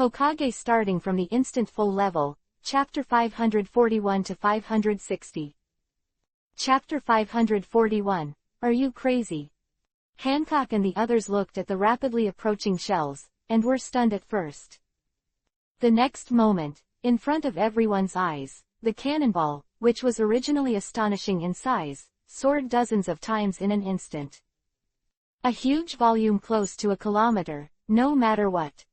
Hokage Starting from the Instant Full Level, Chapter 541 to 560. Chapter 541, Are You Crazy? Hancock and the others looked at the rapidly approaching shells, and were stunned at first. The next moment, in front of everyone's eyes, the cannonball, which was originally astonishing in size, soared dozens of times in an instant. A huge volume close to a kilometer, no matter what.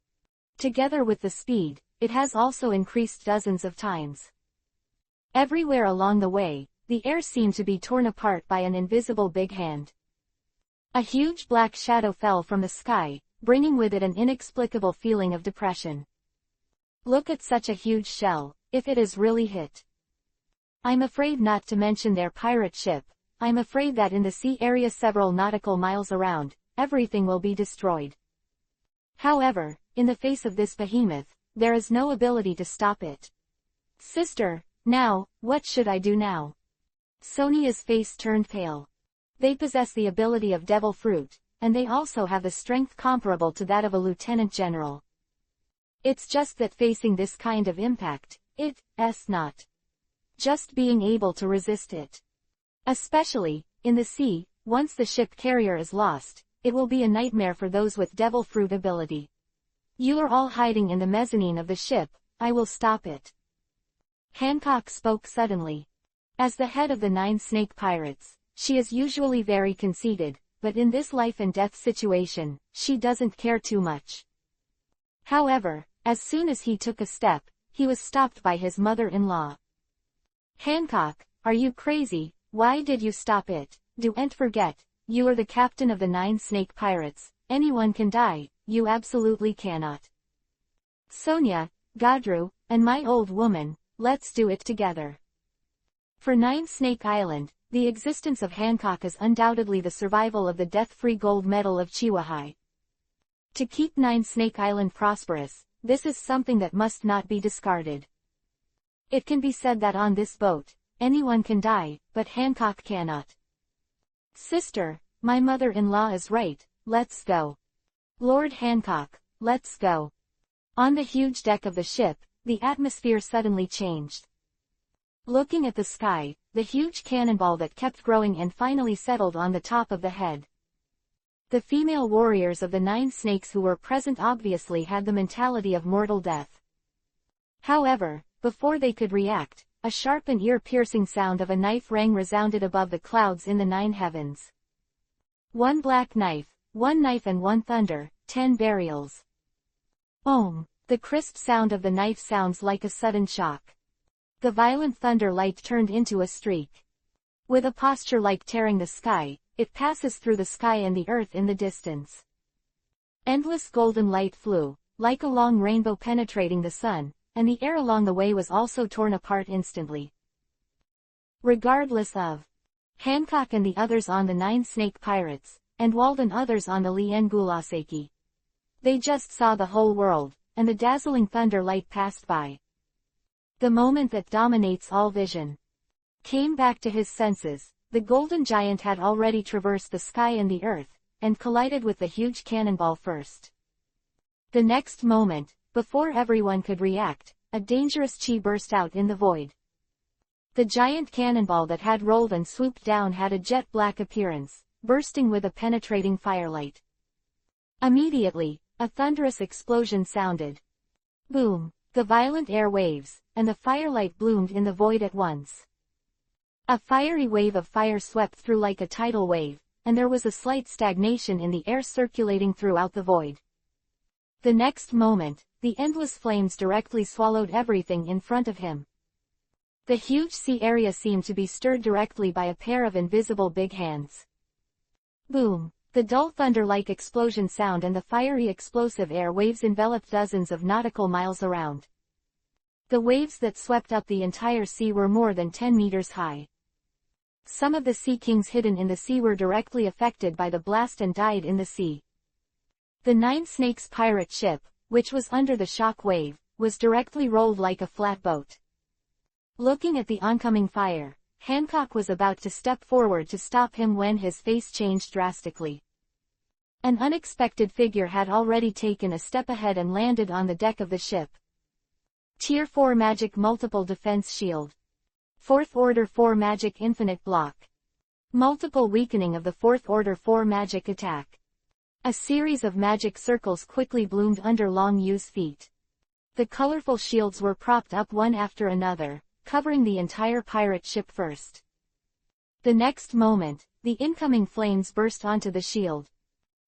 Together with the speed, it has also increased dozens of times. Everywhere along the way, the air seemed to be torn apart by an invisible big hand. A huge black shadow fell from the sky, bringing with it an inexplicable feeling of depression. Look at such a huge shell, if it is really hit. I'm afraid not to mention their pirate ship, I'm afraid that in the sea area several nautical miles around, everything will be destroyed. However, in the face of this behemoth, there is no ability to stop it. Sister, now, what should I do now? Sonia's face turned pale. They possess the ability of devil fruit, and they also have the strength comparable to that of a lieutenant general. It's just that facing this kind of impact, it's not just being able to resist it. Especially, in the sea, once the ship carrier is lost, it will be a nightmare for those with devil fruit ability. You are all hiding in the mezzanine of the ship, I will stop it. Hancock spoke suddenly. As the head of the 9 snake pirates, she is usually very conceited, but in this life and death situation, she doesn't care too much. However, as soon as he took a step, he was stopped by his mother-in-law. Hancock, are you crazy? Why did you stop it? Don't forget, you are the captain of the 9 snake pirates, anyone can die, you absolutely cannot. Sonia, Godreau, and my old woman, let's do it together. For 9 Snake Island, the existence of Hancock is undoubtedly the survival of the death-free gold medal of Chihuahua. To keep 9 Snake Island prosperous, this is something that must not be discarded. It can be said that on this boat, anyone can die, but Hancock cannot. Sister, my mother-in-law is right, let's go. Lord Hancock, let's go. On the huge deck of the ship, the atmosphere suddenly changed. Looking at the sky, the huge cannonball that kept growing and finally settled on the top of the head. The female warriors of the 9 snakes who were present obviously had the mentality of mortal death. However, before they could react, a sharp and ear-piercing sound of a knife rang resounded above the clouds in the 9 heavens. 1 black knife, 1 knife and 1 thunder, 10 burials. Om, the crisp sound of the knife sounds like a sudden shock. The violent thunder light turned into a streak. With a posture like tearing the sky, it passes through the sky and the earth in the distance. Endless golden light flew, like a long rainbow penetrating the sun, and the air along the way was also torn apart instantly. Regardless of Hancock and the others on the 9 snake pirates, and Wald and others on the Lien Gulaseki. They just saw the whole world, and the dazzling thunder light passed by. The moment that dominates all vision. Came back to his senses, the golden giant had already traversed the sky and the earth, and collided with the huge cannonball first. The next moment, before everyone could react, a dangerous chi burst out in the void. The giant cannonball that had rolled and swooped down had a jet-black appearance, bursting with a penetrating firelight. Immediately, a thunderous explosion sounded. Boom! The violent air waves, and the firelight bloomed in the void at once. A fiery wave of fire swept through like a tidal wave, and there was a slight stagnation in the air circulating throughout the void. The next moment, the endless flames directly swallowed everything in front of him. The huge sea area seemed to be stirred directly by a pair of invisible big hands. Boom! The dull thunder-like explosion sound and the fiery explosive air waves enveloped dozens of nautical miles around. The waves that swept up the entire sea were more than 10 meters high. Some of the sea kings hidden in the sea were directly affected by the blast and died in the sea. The 9 Snakes pirate ship, which was under the shock wave, was directly rolled like a flat boat. Looking at the oncoming fire, Hancock was about to step forward to stop him when his face changed drastically. An unexpected figure had already taken a step ahead and landed on the deck of the ship. Tier 4 Magic Multiple Defense Shield. 4th Order 4 Magic Infinite Block. Multiple weakening of the 4th Order 4 Magic Attack. A series of magic circles quickly bloomed under Long Yu's feet. The colorful shields were propped up one after another, covering the entire pirate ship first. The next moment, the incoming flames burst onto the shield.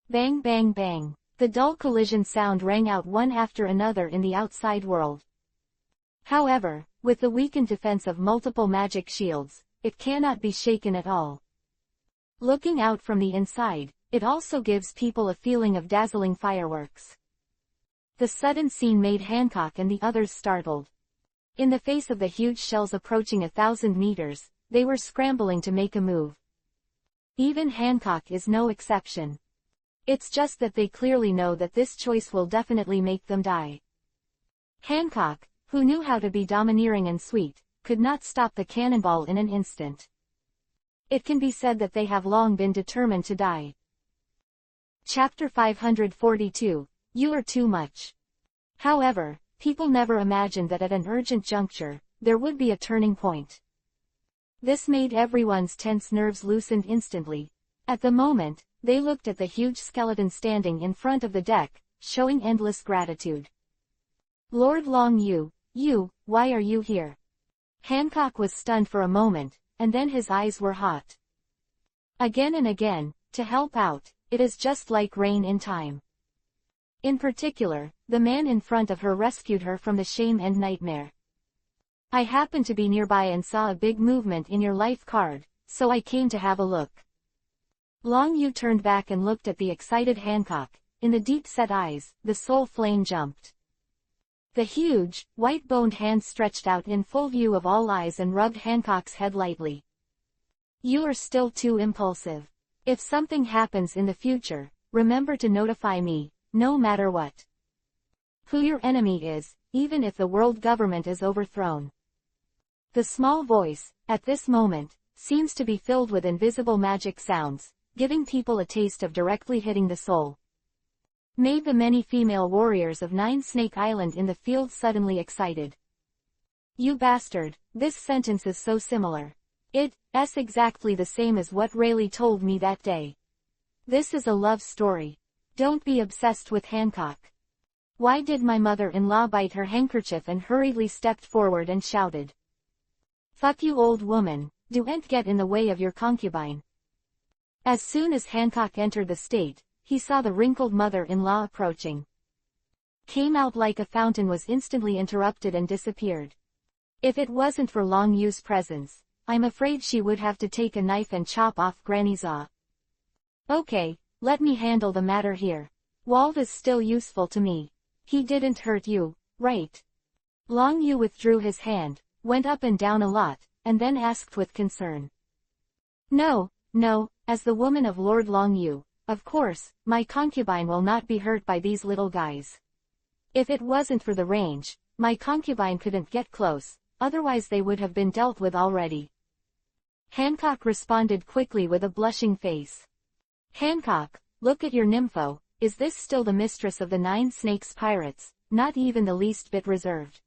Bang bang bang. The dull collision sound rang out one after another in the outside world. However, with the weakened defense of multiple magic shields, it cannot be shaken at all. Looking out from the inside, it also gives people a feeling of dazzling fireworks. The sudden scene made Hancock and the others startled. In the face of the huge shells approaching 1,000 meters, they were scrambling to make a move. Even Hancock is no exception. It's just that they clearly know that this choice will definitely make them die. Hancock, who knew how to be domineering and sweet, could not stop the cannonball in an instant. It can be said that they have long been determined to die. Chapter 542, You Are Too Much. However, people never imagined that at an urgent juncture, there would be a turning point. This made everyone's tense nerves loosened instantly. At the moment, they looked at the huge skeleton standing in front of the deck, showing endless gratitude. Lord Long Yu, why are you here? Hancock was stunned for a moment, and then his eyes were hot. Again and again, to help out, it is just like rain in time. In particular, the man in front of her rescued her from the shame and nightmare. I happened to be nearby and saw a big movement in your life card, so I came to have a look. Long Yu turned back and looked at the excited Hancock. In the deep-set eyes, the soul flame jumped. The huge, white-boned hand stretched out in full view of all eyes and rubbed Hancock's head lightly. You are still too impulsive. If something happens in the future, remember to notify me, no matter what. Who your enemy is, even if the world government is overthrown. The small voice, at this moment, seems to be filled with invisible magic sounds, giving people a taste of directly hitting the soul. Made the many female warriors of Nine Snake Island in the field suddenly excited. You bastard, this sentence is so similar. It's exactly the same as what Rayleigh told me that day. This is a love story. Don't be obsessed with Hancock. Why did my mother-in-law bite her handkerchief and hurriedly stepped forward and shouted. Fuck you old woman, don't get in the way of your concubine. As soon as Hancock entered the state, he saw the wrinkled mother-in-law approaching. Came out like a fountain, was instantly interrupted and disappeared. If it wasn't for Long Yu's presence, I'm afraid she would have to take a knife and chop off Granny's jaw. Okay, let me handle the matter here. Wald is still useful to me. He didn't hurt you, right? Long Yu withdrew his hand, went up and down a lot, and then asked with concern. No, as the woman of Lord Long Yu, of course, my concubine will not be hurt by these little guys. If it wasn't for the range, my concubine couldn't get close, otherwise they would have been dealt with already. Hancock responded quickly with a blushing face. Hancock, look at your nympho, is this still the mistress of the Nine Snakes pirates, not even the least bit reserved?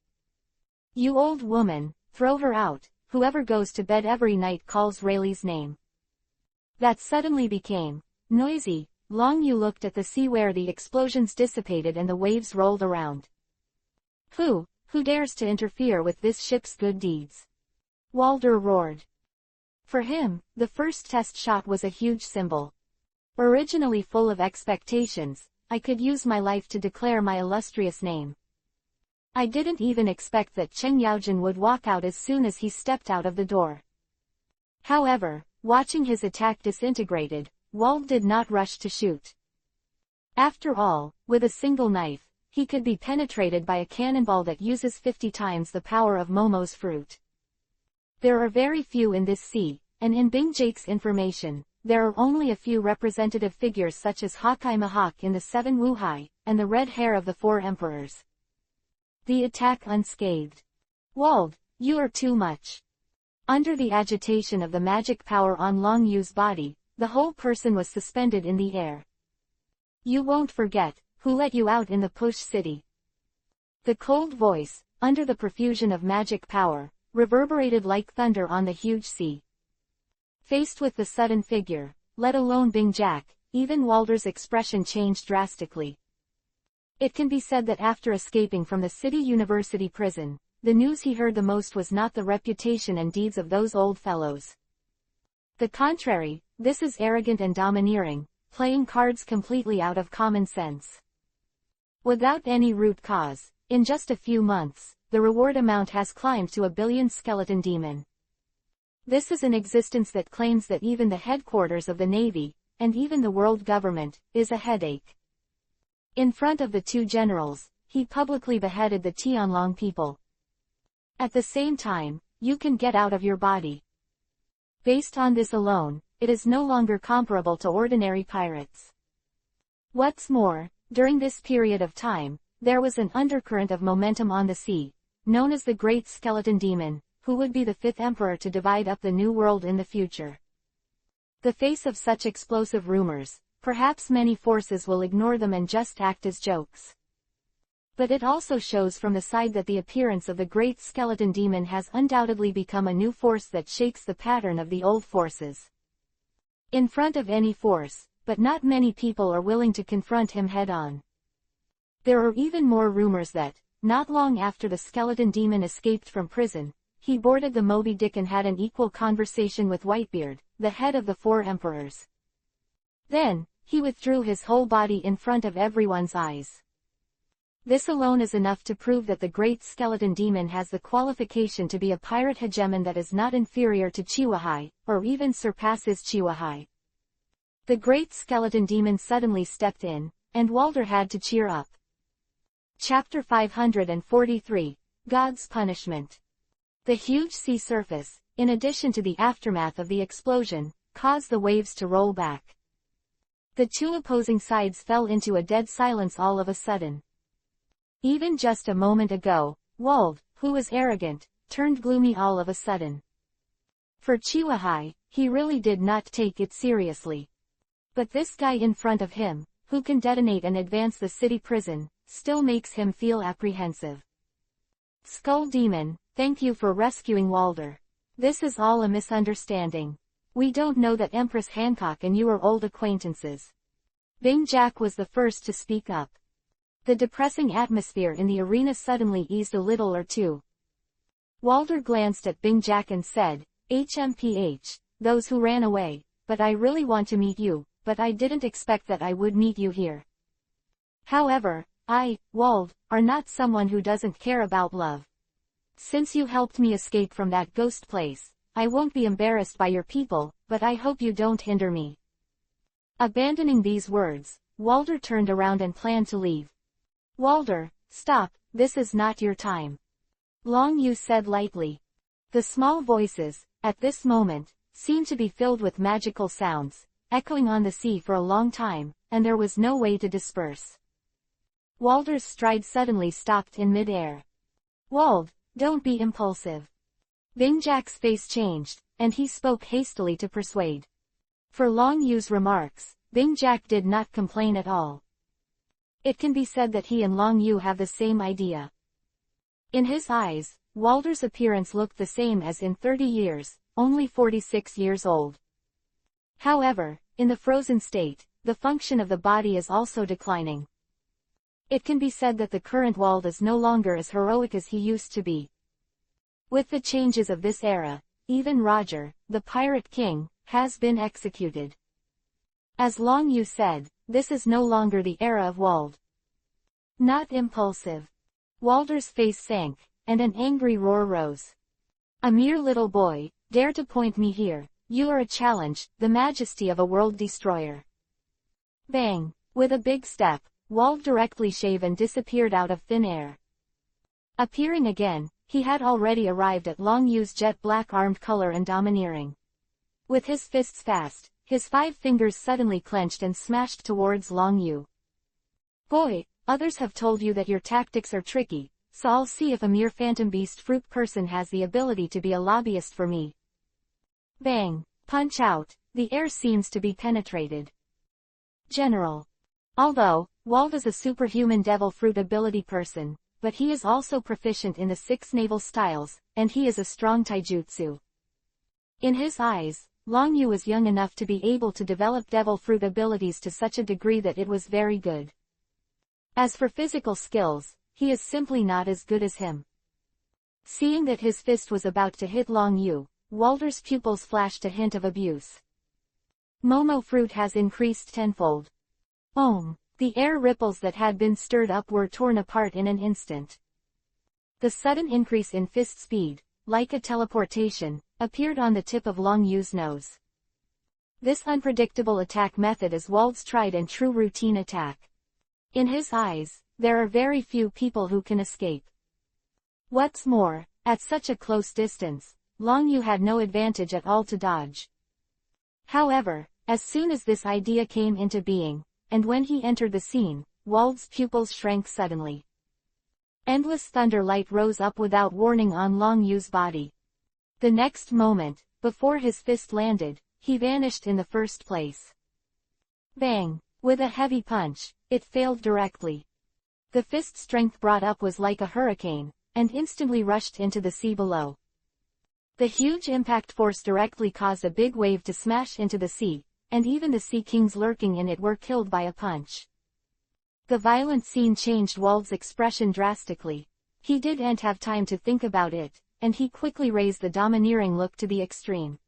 You old woman, throw her out, whoever goes to bed every night calls Rayleigh's name. That suddenly became noisy. Long Yu looked at the sea where the explosions dissipated and the waves rolled around. Who dares to interfere with this ship's good deeds? Walder roared. For him, the first test shot was a huge symbol. Originally full of expectations, I could use my life to declare my illustrious name. I didn't even expect that Cheng Yaojin would walk out as soon as he stepped out of the door. However, watching his attack disintegrated, Wald did not rush to shoot. After all, with a single knife, he could be penetrated by a cannonball that uses 50 times the power of Momo's fruit. There are very few in this sea, and in Bing Jake's information, there are only a few representative figures such as Hawkeye Mahawk in the 7 Wuhai, and the red hair of the 4 emperors. The attack unscathed. Wald, you are too much. Under the agitation of the magic power on Long Yu's body, the whole person was suspended in the air. You won't forget, who let you out in the Push City. The cold voice, under the profusion of magic power, reverberated like thunder on the huge sea. Faced with the sudden figure, let alone Bing Jack, even Walter's expression changed drastically. It can be said that after escaping from the City University prison, the news he heard the most was not the reputation and deeds of those old fellows. The contrary, this is arrogant and domineering, playing cards completely out of common sense. Without any root cause, in just a few months, the reward amount has climbed to 1 billion skeleton demon. This is an existence that claims that even the headquarters of the Navy, and even the world government, is a headache. In front of the two generals, he publicly beheaded the Tianlong people. At the same time, you can get out of your body. Based on this alone, it is no longer comparable to ordinary pirates. What's more, during this period of time, there was an undercurrent of momentum on the sea, known as the Great Skeleton Demon, who would be the fifth emperor to divide up the new world in the future. The face of such explosive rumors, perhaps many forces will ignore them and just act as jokes. But it also shows from the side that the appearance of the Great Skeleton Demon has undoubtedly become a new force that shakes the pattern of the old forces. In front of any force, but not many people are willing to confront him head-on. There are even more rumors that, not long after the Skeleton Demon escaped from prison, he boarded the Moby Dick and had an equal conversation with Whitebeard, the head of the 4 emperors. Then, he withdrew his whole body in front of everyone's eyes. This alone is enough to prove that the Great Skeleton Demon has the qualification to be a pirate hegemon that is not inferior to Chihuahai, or even surpasses Chihuahai. The Great Skeleton Demon suddenly stepped in, and Walter had to cheer up. Chapter 543, God's Punishment. The huge sea surface, in addition to the aftermath of the explosion, caused the waves to roll back. The two opposing sides fell into a dead silence all of a sudden. Even just a moment ago, Wald, who was arrogant, turned gloomy all of a sudden. For Chihuahai, he really did not take it seriously. But this guy in front of him, who can detonate and advance the city prison, still makes him feel apprehensive. Skull Demon, thank you for rescuing Walder. This is all a misunderstanding. We don't know that Empress Hancock and you are old acquaintances. Bing Jack was the first to speak up. The depressing atmosphere in the arena suddenly eased a little or two. Walder glanced at Bing Jack and said, HMPH, those who ran away, but I really want to meet you, but I didn't expect that I would meet you here. However, I, Wald, are not someone who doesn't care about love. Since you helped me escape from that ghost place, I won't be embarrassed by your people, but I hope you don't hinder me. Abandoning these words, Walder turned around and planned to leave. Walder, stop, this is not your time. Long Yu said lightly. The small voices, at this moment, seemed to be filled with magical sounds, echoing on the sea for a long time, and there was no way to disperse. Walder's stride suddenly stopped in mid-air. Wald, don't be impulsive. Bing Jack's face changed, and he spoke hastily to persuade. For Long Yu's remarks, Bing Jack did not complain at all. It can be said that he and Long Yu have the same idea. In his eyes, Walder's appearance looked the same as in 30 years, only 46 years old. However, in the frozen state, the function of the body is also declining. It can be said that the current Wald is no longer as heroic as he used to be. With the changes of this era, even Roger, the Pirate King, has been executed. As Long Yu said, this is no longer the era of Wald. Not impulsive. Walder's face sank, and an angry roar rose. A mere little boy, dare to point me here, you are a challenge, the majesty of a world destroyer. Bang! With a big step, Wald directly shaved and disappeared out of thin air. Appearing again, he had already arrived at Long Yu's jet-black armed color and domineering. With his fists fast, his 5 fingers suddenly clenched and smashed towards Long Yu. Boy, others have told you that your tactics are tricky, so I'll see if a mere phantom beast fruit person has the ability to be a lobbyist for me. Bang! Punch out, the air seems to be penetrated. General. Although, Wald is a superhuman devil fruit ability person, but he is also proficient in the 6 naval styles, and he is a strong taijutsu. In his eyes, Long Yu was young enough to be able to develop devil fruit abilities to such a degree that it was very good. As for physical skills, he is simply not as good as him. Seeing that his fist was about to hit Long Yu, Walter's pupils flashed a hint of abuse. Momo fruit has increased tenfold. The air ripples that had been stirred up were torn apart in an instant. The sudden increase in fist speed, like a teleportation, appeared on the tip of Long Yu's nose. This unpredictable attack method is Wald's tried and true routine attack. In his eyes, there are very few people who can escape. What's more, at such a close distance, Long Yu had no advantage at all to dodge. However, as soon as this idea came into being, and when he entered the scene, Wald's pupils shrank suddenly. Endless thunder light rose up without warning on Long Yu's body. The next moment, before his fist landed, he vanished in the first place. Bang! With a heavy punch, it failed directly. The fist strength brought up was like a hurricane, and instantly rushed into the sea below. The huge impact force directly caused a big wave to smash into the sea, and even the sea kings lurking in it were killed by a punch. The violent scene changed Wald's expression drastically. He didn't have time to think about it, and he quickly raised the domineering look to the extreme.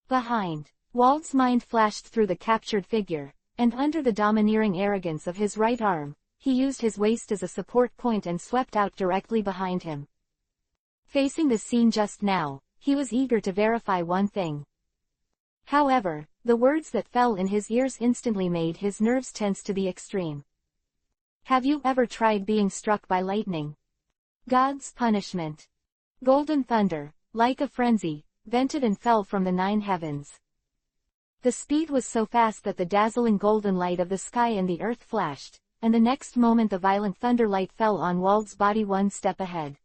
Behind, Wald's mind flashed through the captured figure, and under the domineering arrogance of his right arm, he used his waist as a support point and swept out directly behind him. Facing the scene just now, he was eager to verify one thing. However, the words that fell in his ears instantly made his nerves tense to the extreme. Have you ever tried being struck by lightning? God's punishment. Golden thunder, like a frenzy, vented and fell from the 9 heavens. The speed was so fast that the dazzling golden light of the sky and the earth flashed, and the next moment the violent thunder light fell on Wald's body 1 step ahead.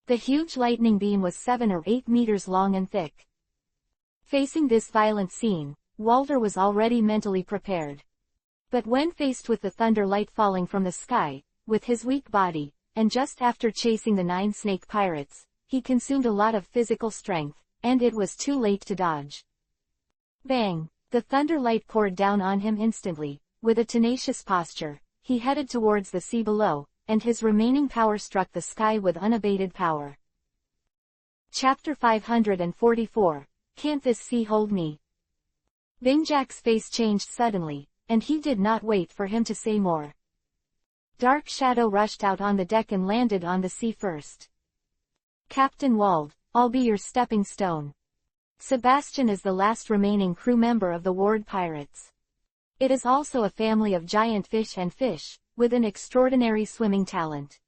The huge lightning beam was 7 or 8 meters long and thick. Facing this violent scene, Walter was already mentally prepared. But when faced with the thunder light falling from the sky, with his weak body, and just after chasing the 9 snake pirates, he consumed a lot of physical strength, and it was too late to dodge. Bang! The thunder light poured down on him instantly. With a tenacious posture, he headed towards the sea below, and his remaining power struck the sky with unabated power. Chapter 544. Can't this sea hold me? Bing-Jack's face changed suddenly, and he did not wait for him to say more. Dark Shadow rushed out on the deck and landed on the sea first. Captain Wald, I'll be your stepping stone. Sebastian is the last remaining crew member of the Ward Pirates. It is also a family of giant fish and fish, with an extraordinary swimming talent.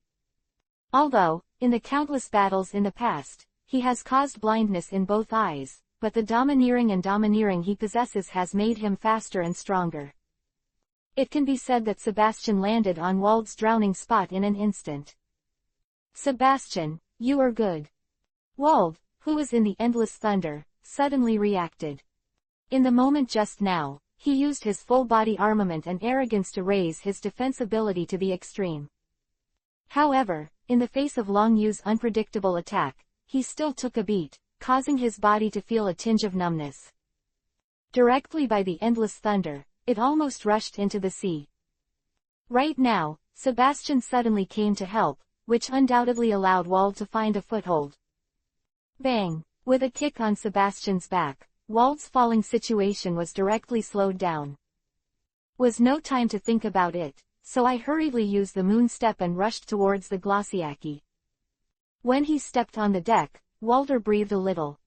Although, in the countless battles in the past, he has caused blindness in both eyes, but the domineering he possesses has made him faster and stronger. It can be said that Sebastian landed on Wald's drowning spot in an instant. Sebastian, you are good. Wald, who was in the endless thunder, suddenly reacted. In the moment just now, he used his full-body armament and arrogance to raise his defense ability to the extreme. However, in the face of Long Yu's unpredictable attack, he still took a beat, causing his body to feel a tinge of numbness. Directly by the endless thunder, it almost rushed into the sea. Right now, Sebastian suddenly came to help, which undoubtedly allowed Wald to find a foothold. Bang! With a kick on Sebastian's back, Wald's falling situation was directly slowed down. Was no time to think about it, so I hurriedly used the moon step and rushed towards the Glossiaki. When he stepped on the deck, Walter breathed a little.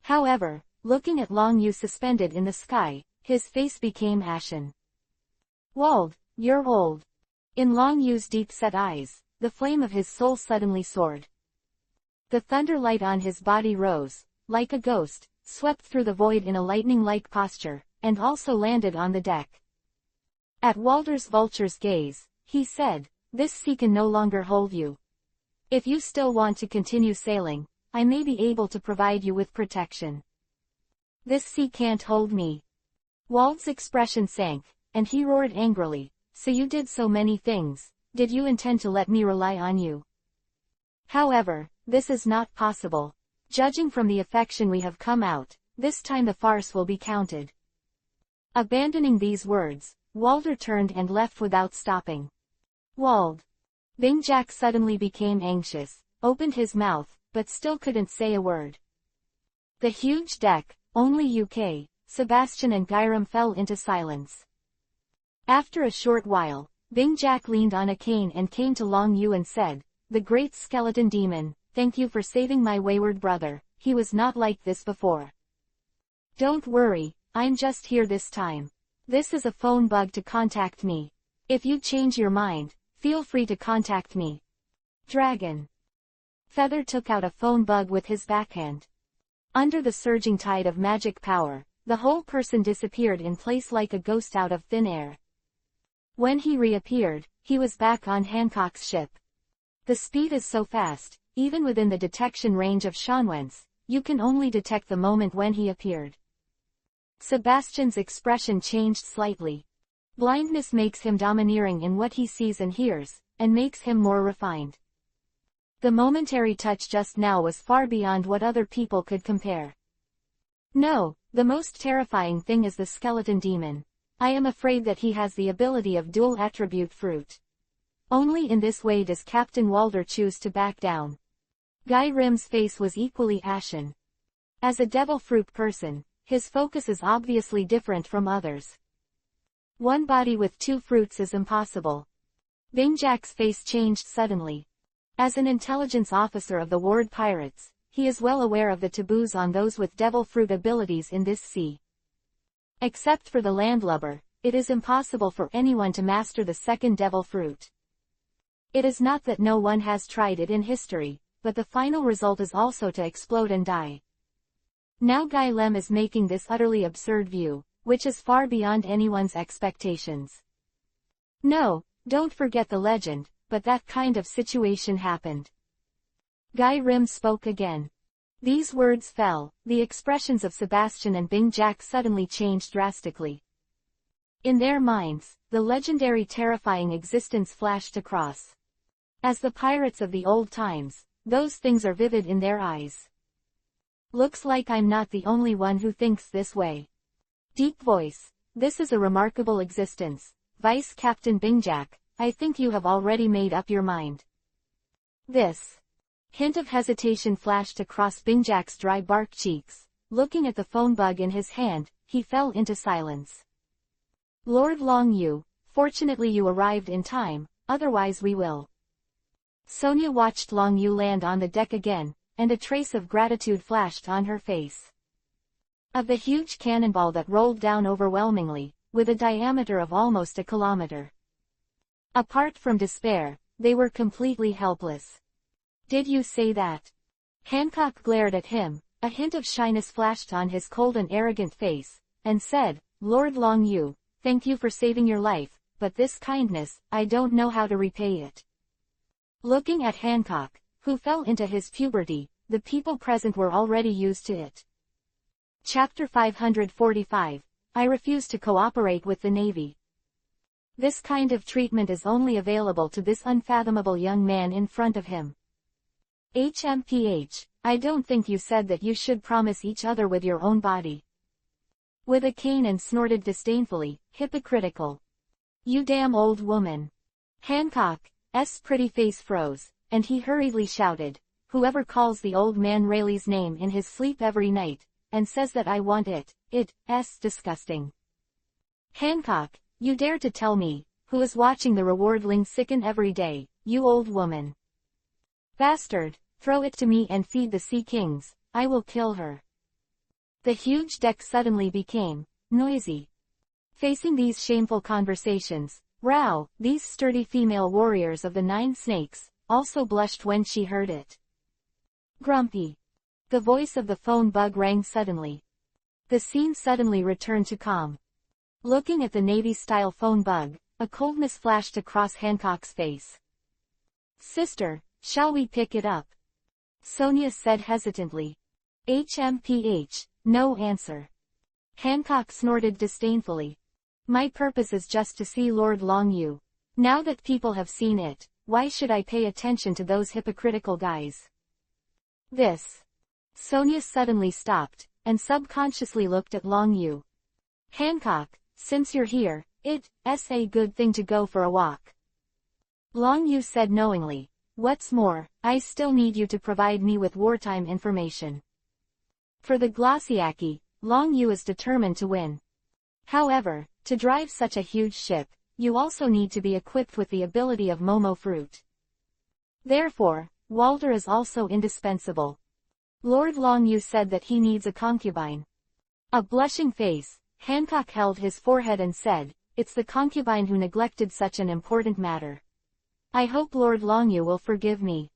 However, looking at Long Yu suspended in the sky, his face became ashen. Wald, you're old. In Long Yu's deep-set eyes, the flame of his soul suddenly soared. The thunder light on his body rose, like a ghost, swept through the void in a lightning-like posture, and also landed on the deck. At Walter's vulture's gaze, he said, "This sea can no longer hold you. If you still want to continue sailing, I may be able to provide you with protection." "This sea can't hold me." Wald's expression sank, and he roared angrily, "So you did so many things, did you intend to let me rely on you? However, this is not possible. Judging from the affection we have come out, this time the farce will be counted." Abandoning these words, Walder turned and left without stopping. Wald. Bing-Jack suddenly became anxious, opened his mouth, but still couldn't say a word. The huge deck, only UK, Sebastian and Gyram fell into silence. After a short while, Bing-Jack leaned on a cane and came to Long Yu and said, "The great skeleton demon, thank you for saving my wayward brother, he was not like this before. Don't worry, I'm just here this time. This is a phone bug to contact me. If you change your mind, feel free to contact me." Dragon. Feather took out a phone bug with his backhand. Under the surging tide of magic power, the whole person disappeared in place like a ghost out of thin air. When he reappeared, he was back on Hancock's ship. The speed is so fast, even within the detection range of Shanwen's, you can only detect the moment when he appeared. Sebastian's expression changed slightly. Blindness makes him domineering in what he sees and hears, and makes him more refined. The momentary touch just now was far beyond what other people could compare. "No, the most terrifying thing is the skeleton demon. I am afraid that he has the ability of dual attribute fruit. Only in this way does Captain Walder choose to back down." Guy Rim's face was equally ashen. As a devil fruit person, his focus is obviously different from others. One body with two fruits is impossible. Bing-Jack's face changed suddenly. As an intelligence officer of the Ward Pirates, he is well aware of the taboos on those with devil fruit abilities in this sea. Except for the landlubber, it is impossible for anyone to master the second devil fruit. It is not that no one has tried it in history, but the final result is also to explode and die. Now Guy Lem is making this utterly absurd view, which is far beyond anyone's expectations. "No, don't forget the legend, but that kind of situation happened." Guy Rim spoke again. These words fell, the expressions of Sebastian and Bing-Jack suddenly changed drastically. In their minds, the legendary terrifying existence flashed across. As the pirates of the old times, those things are vivid in their eyes. "Looks like I'm not the only one who thinks this way." Deep voice. "This is a remarkable existence, Vice Captain Bing-Jack, I think you have already made up your mind." This hint of hesitation flashed across Bing-Jack's dry bark cheeks. Looking at the phone bug in his hand, he fell into silence. "Lord Long Yu, fortunately you arrived in time, otherwise we will." Sonia watched Long Yu land on the deck again, and a trace of gratitude flashed on her face. Of the huge cannonball that rolled down overwhelmingly, with a diameter of almost a kilometer. Apart from despair, they were completely helpless. "Did you say that?" Hancock glared at him, a hint of shyness flashed on his cold and arrogant face, and said, "Lord Long Yu, thank you for saving your life, but this kindness, I don't know how to repay it." Looking at Hancock, who fell into his puberty, the people present were already used to it. Chapter 545, I refuse to cooperate with the Navy. This kind of treatment is only available to this unfathomable young man in front of him. HMPH, I don't think you said that you should promise each other with your own body. With a cane and snorted disdainfully, hypocritical. "You damn old woman." Hancock's pretty face froze, and he hurriedly shouted, "Whoever calls the old man Rayleigh's name in his sleep every night, and says that I want it's disgusting. Hancock, you dare to tell me, who is watching the rewardling sicken every day, you old woman. Bastard, throw it to me and feed the sea kings, I will kill her." The huge deck suddenly became noisy. Facing these shameful conversations, Rao, these sturdy female warriors of the 9 snakes, also blushed when she heard it. "Grumpy." The voice of the phone bug rang suddenly. The scene suddenly returned to calm. Looking at the Navy-style phone bug, a coldness flashed across Hancock's face. "Sister, shall we pick it up?" Sonia said hesitantly. HMPH, no answer. Hancock snorted disdainfully. My purpose is just to see Lord Longyu. Now that people have seen it, why should I pay attention to those hypocritical guys? This. Sonia suddenly stopped, and subconsciously looked at Longyu. Hancock, since you're here, it's a good thing to go for a walk. Longyu said knowingly. What's more, I still need you to provide me with wartime information. For the Glossiaki, Longyu is determined to win. However, to drive such a huge ship, you also need to be equipped with the ability of Momo Fruit. Therefore, Walter is also indispensable. Lord Longyu said that he needs a concubine. A blushing face, Hancock held his forehead and said, it's the concubine who neglected such an important matter. I hope Lord Longyu will forgive me.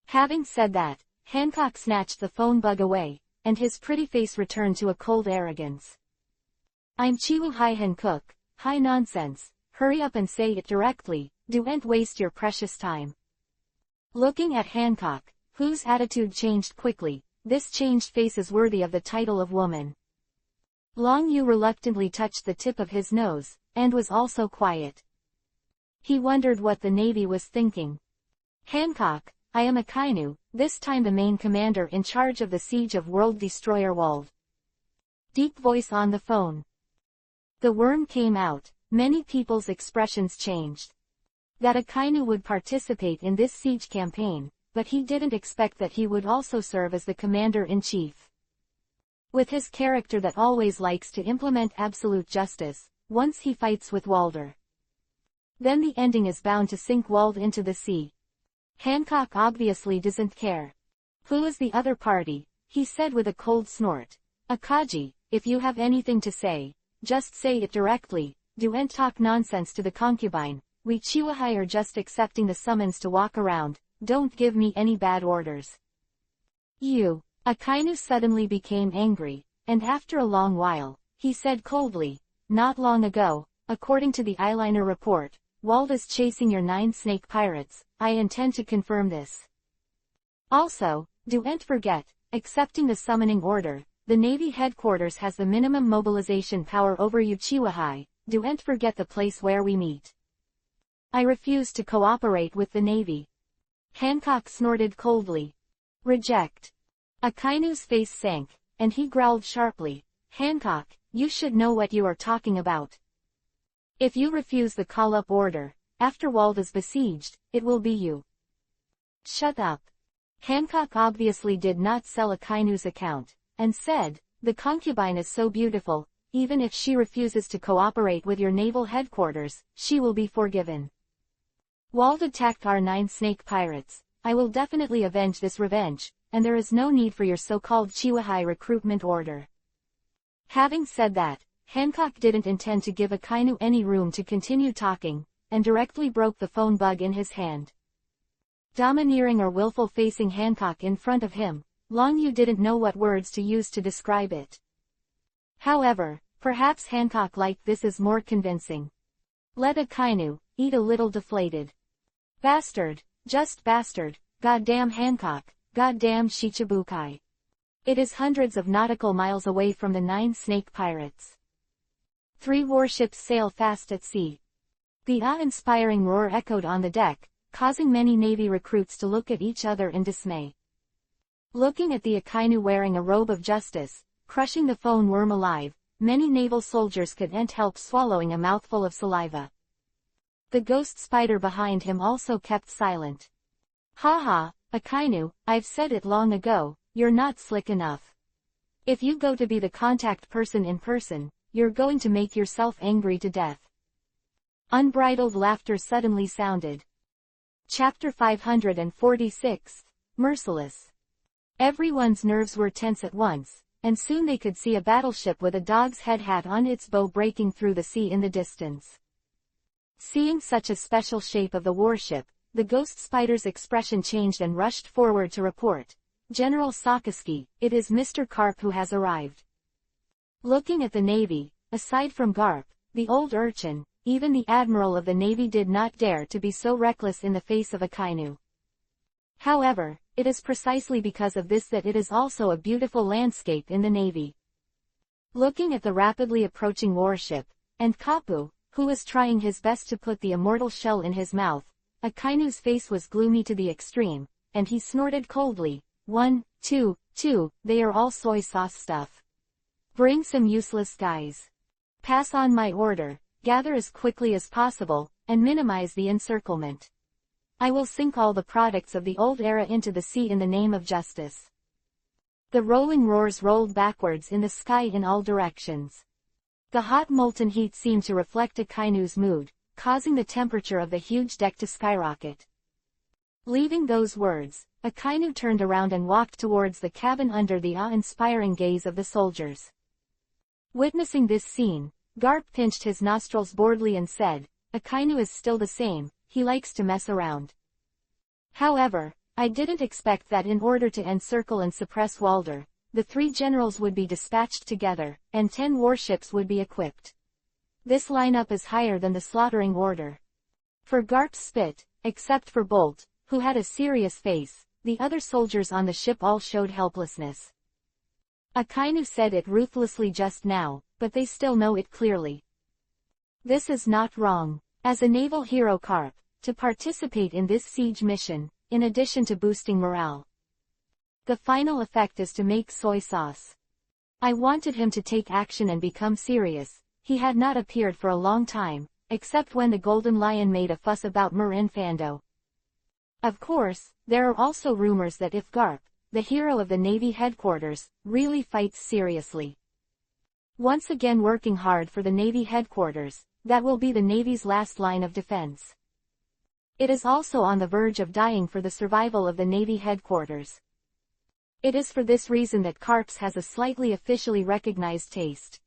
Having said that, Hancock snatched the phone bug away, and his pretty face returned to a cold arrogance. I'm Chiwu Hai Hancock, high nonsense, hurry up and say it directly, don't waste your precious time. Looking at Hancock, whose attitude changed quickly, this changed face is worthy of the title of woman. Longyu reluctantly touched the tip of his nose, and was also quiet. He wondered what the Navy was thinking. Hancock, I am Akainu, this time the main commander in charge of the siege of World Destroyer Wald. Deep voice on the phone. The worm came out, many people's expressions changed. That Akainu would participate in this siege campaign, but he didn't expect that he would also serve as the commander-in-chief. With his character that always likes to implement absolute justice, once he fights with Walder, then the ending is bound to sink Wald into the sea. Hancock obviously doesn't care. Who is the other party? He said with a cold snort. Akagi, if you have anything to say, just say it directly, don't talk nonsense to the concubine, we Chiwahai are just accepting the summons to walk around, don't give me any bad orders. You. Akainu suddenly became angry, and after a long while, he said coldly, not long ago, according to the eyeliner report, Wald is chasing your 9 snake pirates, I intend to confirm this. Also, don't forget, accepting the summoning order, the Navy headquarters has the minimum mobilization power over Uchiwahai, don't forget the place where we meet. I refuse to cooperate with the Navy. Hancock snorted coldly. Reject. Akainu's face sank, and he growled sharply, Hancock, you should know what you are talking about. If you refuse the call-up order, after Wald is besieged, it will be you. Shut up. Hancock obviously did not sell Akainu's account, and said, the concubine is so beautiful, even if she refuses to cooperate with your naval headquarters, she will be forgiven. Wald attacked our 9 snake pirates, I will definitely avenge this revenge, and there is no need for your so-called Chiwahai recruitment order. Having said that, Hancock didn't intend to give Akainu any room to continue talking, and directly broke the phone bug in his hand. Domineering or willful facing Hancock in front of him, Longyu didn't know what words to use to describe it. However, perhaps Hancock liked this as more convincing. Let Akainu, eat a little deflated. Bastard, just bastard, goddamn Hancock, goddamn Shichibukai. It is hundreds of nautical miles away from the 9 snake pirates. 3 warships sail fast at sea. The awe-inspiring roar echoed on the deck, causing many Navy recruits to look at each other in dismay. Looking at the Akainu wearing a robe of justice, crushing the phone worm alive, many naval soldiers couldn't help swallowing a mouthful of saliva. The ghost spider behind him also kept silent. Ha, Akainu, I've said it long ago, you're not slick enough. If you go to be the contact person in person, you're going to make yourself angry to death. Unbridled laughter suddenly sounded. Chapter 546, Merciless. Everyone's nerves were tense at once, and soon they could see a battleship with a dog's head hat on its bow breaking through the sea in the distance. Seeing such a special shape of the warship, the ghost spider's expression changed and rushed forward to report, General Sakaski, it is Mr. Karp who has arrived. Looking at the Navy, aside from Garp, the old urchin, even the Admiral of the Navy did not dare to be so reckless in the face of Akainu. However, it is precisely because of this that it is also a beautiful landscape in the Navy. Looking at the rapidly approaching warship, and Kapu, who was trying his best to put the immortal shell in his mouth. Akainu's face was gloomy to the extreme, and he snorted coldly. 1, 2, 2, they are all soy sauce stuff. Bring some useless guys. Pass on my order, gather as quickly as possible, and minimize the encirclement. I will sink all the products of the old era into the sea in the name of justice. The rolling roars rolled backwards in the sky in all directions. The hot molten heat seemed to reflect Akainu's mood, causing the temperature of the huge deck to skyrocket. Leaving those words, Akainu turned around and walked towards the cabin under the awe-inspiring gaze of the soldiers. Witnessing this scene, Garp pinched his nostrils boredly and said, Akainu is still the same, he likes to mess around. However, I didn't expect that in order to encircle and suppress Walder, the 3 generals would be dispatched together, and 10 warships would be equipped. This lineup is higher than the slaughtering order. For Garp's spit, except for Bolt, who had a serious face, the other soldiers on the ship all showed helplessness. Akainu said it ruthlessly just now, but they still know it clearly. This is not wrong. As a naval hero Garp, to participate in this siege mission, in addition to boosting morale. The final effect is to make soy sauce. I wanted him to take action and become serious. He had not appeared for a long time, except when the Golden Lion made a fuss about Marin Fando. Of course, there are also rumors that if Garp, the hero of the Navy headquarters, really fights seriously. Once again working hard for the Navy headquarters, that will be the Navy's last line of defense. It is also on the verge of dying for the survival of the Navy headquarters. It is for this reason that Garp has a slightly officially recognized taste.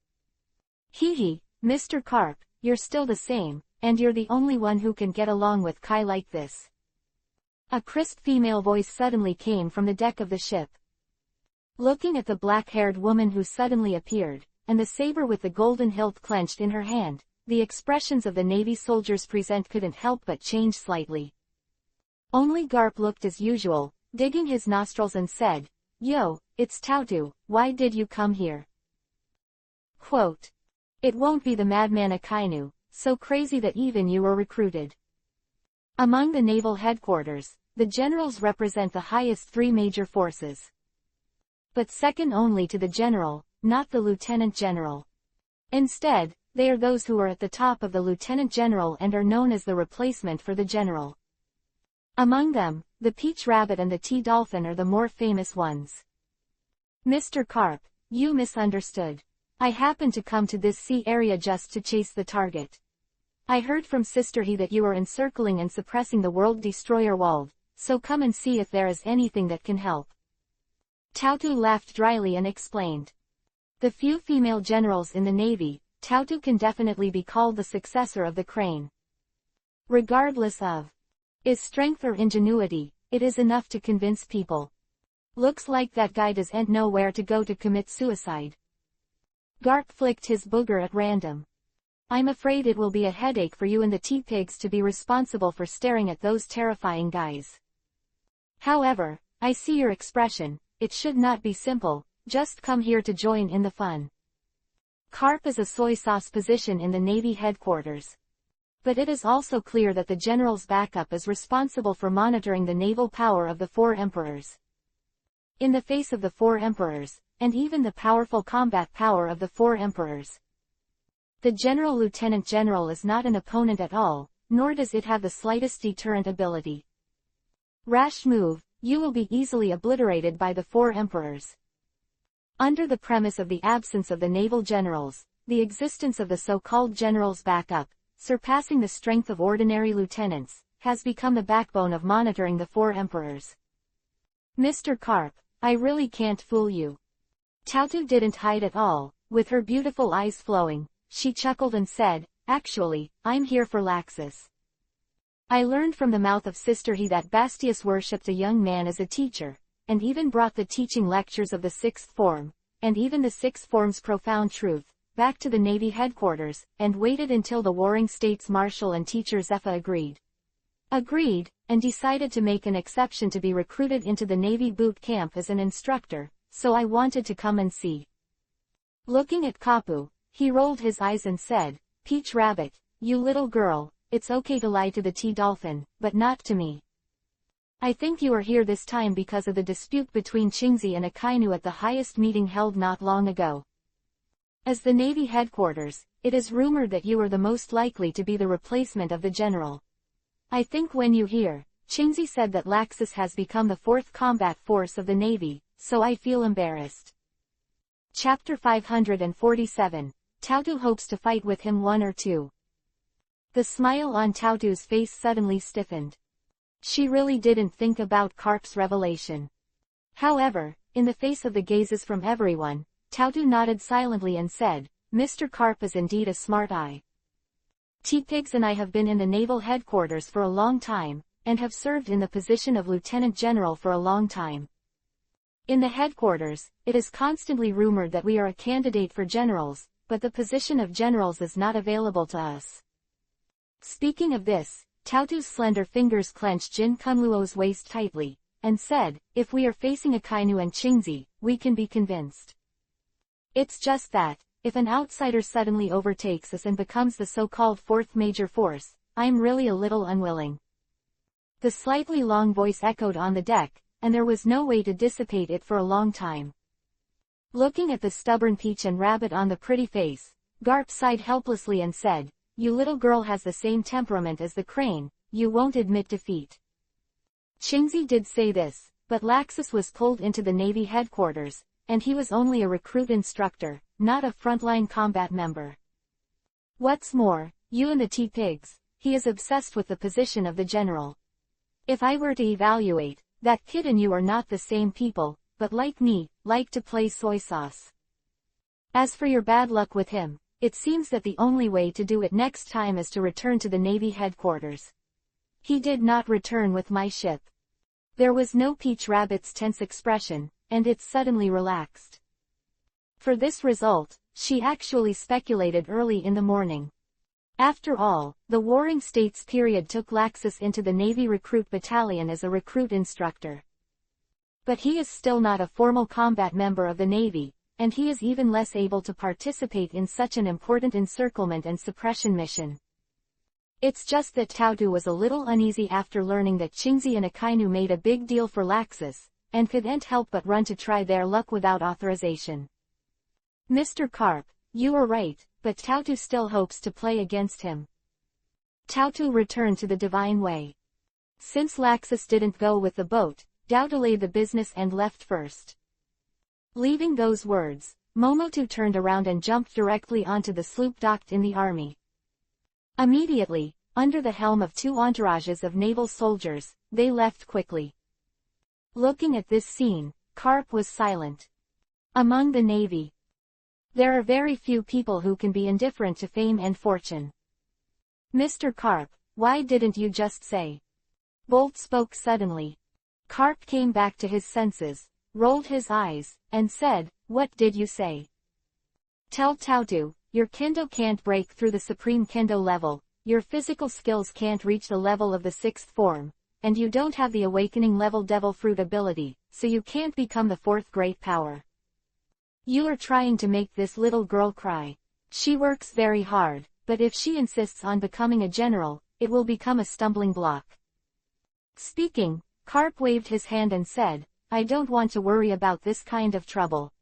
Hee, Mr. Garp, you're still the same, and you're the only one who can get along with Kai like this. A crisp female voice suddenly came from the deck of the ship. Looking at the black-haired woman who suddenly appeared, and the saber with the golden hilt clenched in her hand, the expressions of the Navy soldiers present couldn't help but change slightly. Only Garp looked as usual, digging his nostrils and said, Yo, it's Tautu, why did you come here? Quote. It won't be the madman Akainu, so crazy that even you were recruited. Among the naval headquarters, the generals represent the highest 3 major forces. But second only to the general, not the lieutenant general. Instead, they are those who are at the top of the lieutenant general and are known as the replacement for the general. Among them, the Peach Rabbit and the Tea Dolphin are the more famous ones. Mr. Garp, you misunderstood. I happened to come to this sea area just to chase the target. I heard from Sister He that you are encircling and suppressing the world destroyer Wald, so come and see if there is anything that can help. Tautu laughed dryly and explained. The few female generals in the Navy, Tautu can definitely be called the successor of the Crane. Regardless of is strength or ingenuity, it is enough to convince people. Looks like that guy doesn't know where to go to commit suicide. Garp flicked his booger at random. I'm afraid it will be a headache for you and the tea pigs to be responsible for staring at those terrifying guys. However, I see your expression, it should not be simple, just come here to join in the fun. Garp is a soy sauce position in the Navy headquarters. But it is also clear that the general's backup is responsible for monitoring the naval power of the 4 emperors. In the face of the 4 emperors, and even the powerful combat power of the 4 emperors, the general lieutenant general is not an opponent at all, nor does it have the slightest deterrent ability. Rash move, you will be easily obliterated by the 4 emperors. Under the premise of the absence of the naval generals, the existence of the so-called generals' backup, surpassing the strength of ordinary lieutenants, has become the backbone of monitoring the 4 emperors. Mr. Garp, I really can't fool you. Tautu didn't hide at all, with her beautiful eyes flowing, she chuckled and said, actually, I'm here for Laxus. I learned from the mouth of Sister He that Bastius worshipped a young man as a teacher, and even brought the teaching lectures of the 6th form, and even the 6th form's profound truth, back to the Navy headquarters, and waited until the Warring States Marshal and teacher Zepha agreed, and decided to make an exception to be recruited into the Navy boot camp as an instructor, so I wanted to come and see. Looking at Kapu, he rolled his eyes and said, Peach Rabbit, you little girl, it's okay to lie to the tea dolphin, but not to me. I think you are here this time because of the dispute between Qingzi and Akainu at the highest meeting held not long ago. As the Navy headquarters, it is rumored that you are the most likely to be the replacement of the general. I think when you hear, Qingzi said that Laxus has become the 4th combat force of the Navy, so I feel embarrassed. Chapter 547, Tautu hopes to fight with him 1 or 2. The smile on Tautu's face suddenly stiffened. She really didn't think about Carp's revelation. However, in the face of the gazes from everyone, Tautu nodded silently and said, Mr. Carp is indeed a smart eye. T-Pigs and I have been in the naval headquarters for a long time, and have served in the position of lieutenant general for a long time. In the headquarters, it is constantly rumored that we are a candidate for generals, but the position of generals is not available to us. Speaking of this, Tautu's slender fingers clenched Jin Kunluo's waist tightly, and said, if we are facing Akainu and Qingzi, we can be convinced. It's just that, if an outsider suddenly overtakes us and becomes the so-called 4th major force, I'm really a little unwilling. The slightly long voice echoed on the deck, and there was no way to dissipate it for a long time. Looking at the stubborn Peach and Rabbit on the pretty face, Garp sighed helplessly and said, you little girl has the same temperament as the crane, you won't admit defeat. Qingzi did say this, but Laxus was pulled into the Navy headquarters, and he was only a recruit instructor, not a frontline combat member. What's more, you and the T-Pigs, he is obsessed with the position of the general. If I were to evaluate, that kid and you are not the same people, but like me, like to play soy sauce. As for your bad luck with him, it seems that the only way to do it next time is to return to the Navy headquarters. He did not return with my ship. There was no Peach Rabbit's tense expression, and it suddenly relaxed. For this result, she actually speculated early in the morning. After all, the Warring States period took Laxus into the Navy Recruit Battalion as a recruit instructor. But he is still not a formal combat member of the Navy, and he is even less able to participate in such an important encirclement and suppression mission. It's just that Tautu was a little uneasy after learning that Qingzi and Akainu made a big deal for Laxus, and couldn't help but run to try their luck without authorization. Mr. Carp, you are right, but Tautu still hopes to play against him. Tautu returned to the divine way. Since Laxus didn't go with the boat, Dao delayed the business and left first. Leaving those words, Momotu turned around and jumped directly onto the sloop docked in the army. Immediately, under the helm of 2 entourages of naval soldiers, they left quickly. Looking at this scene, Carp was silent. Among the Navy, there are very few people who can be indifferent to fame and fortune. Mr. Carp, why didn't you just say? Bolt spoke suddenly. Carp came back to his senses, rolled his eyes, and said, what did you say? Tell Tautu, your kendo can't break through the supreme kendo level, your physical skills can't reach the level of the 6th form, and you don't have the awakening level devil fruit ability, so you can't become the 4th great power. You are trying to make this little girl cry. She works very hard, but if she insists on becoming a general, it will become a stumbling block. Speaking, Carp waved his hand and said, I don't want to worry about this kind of trouble.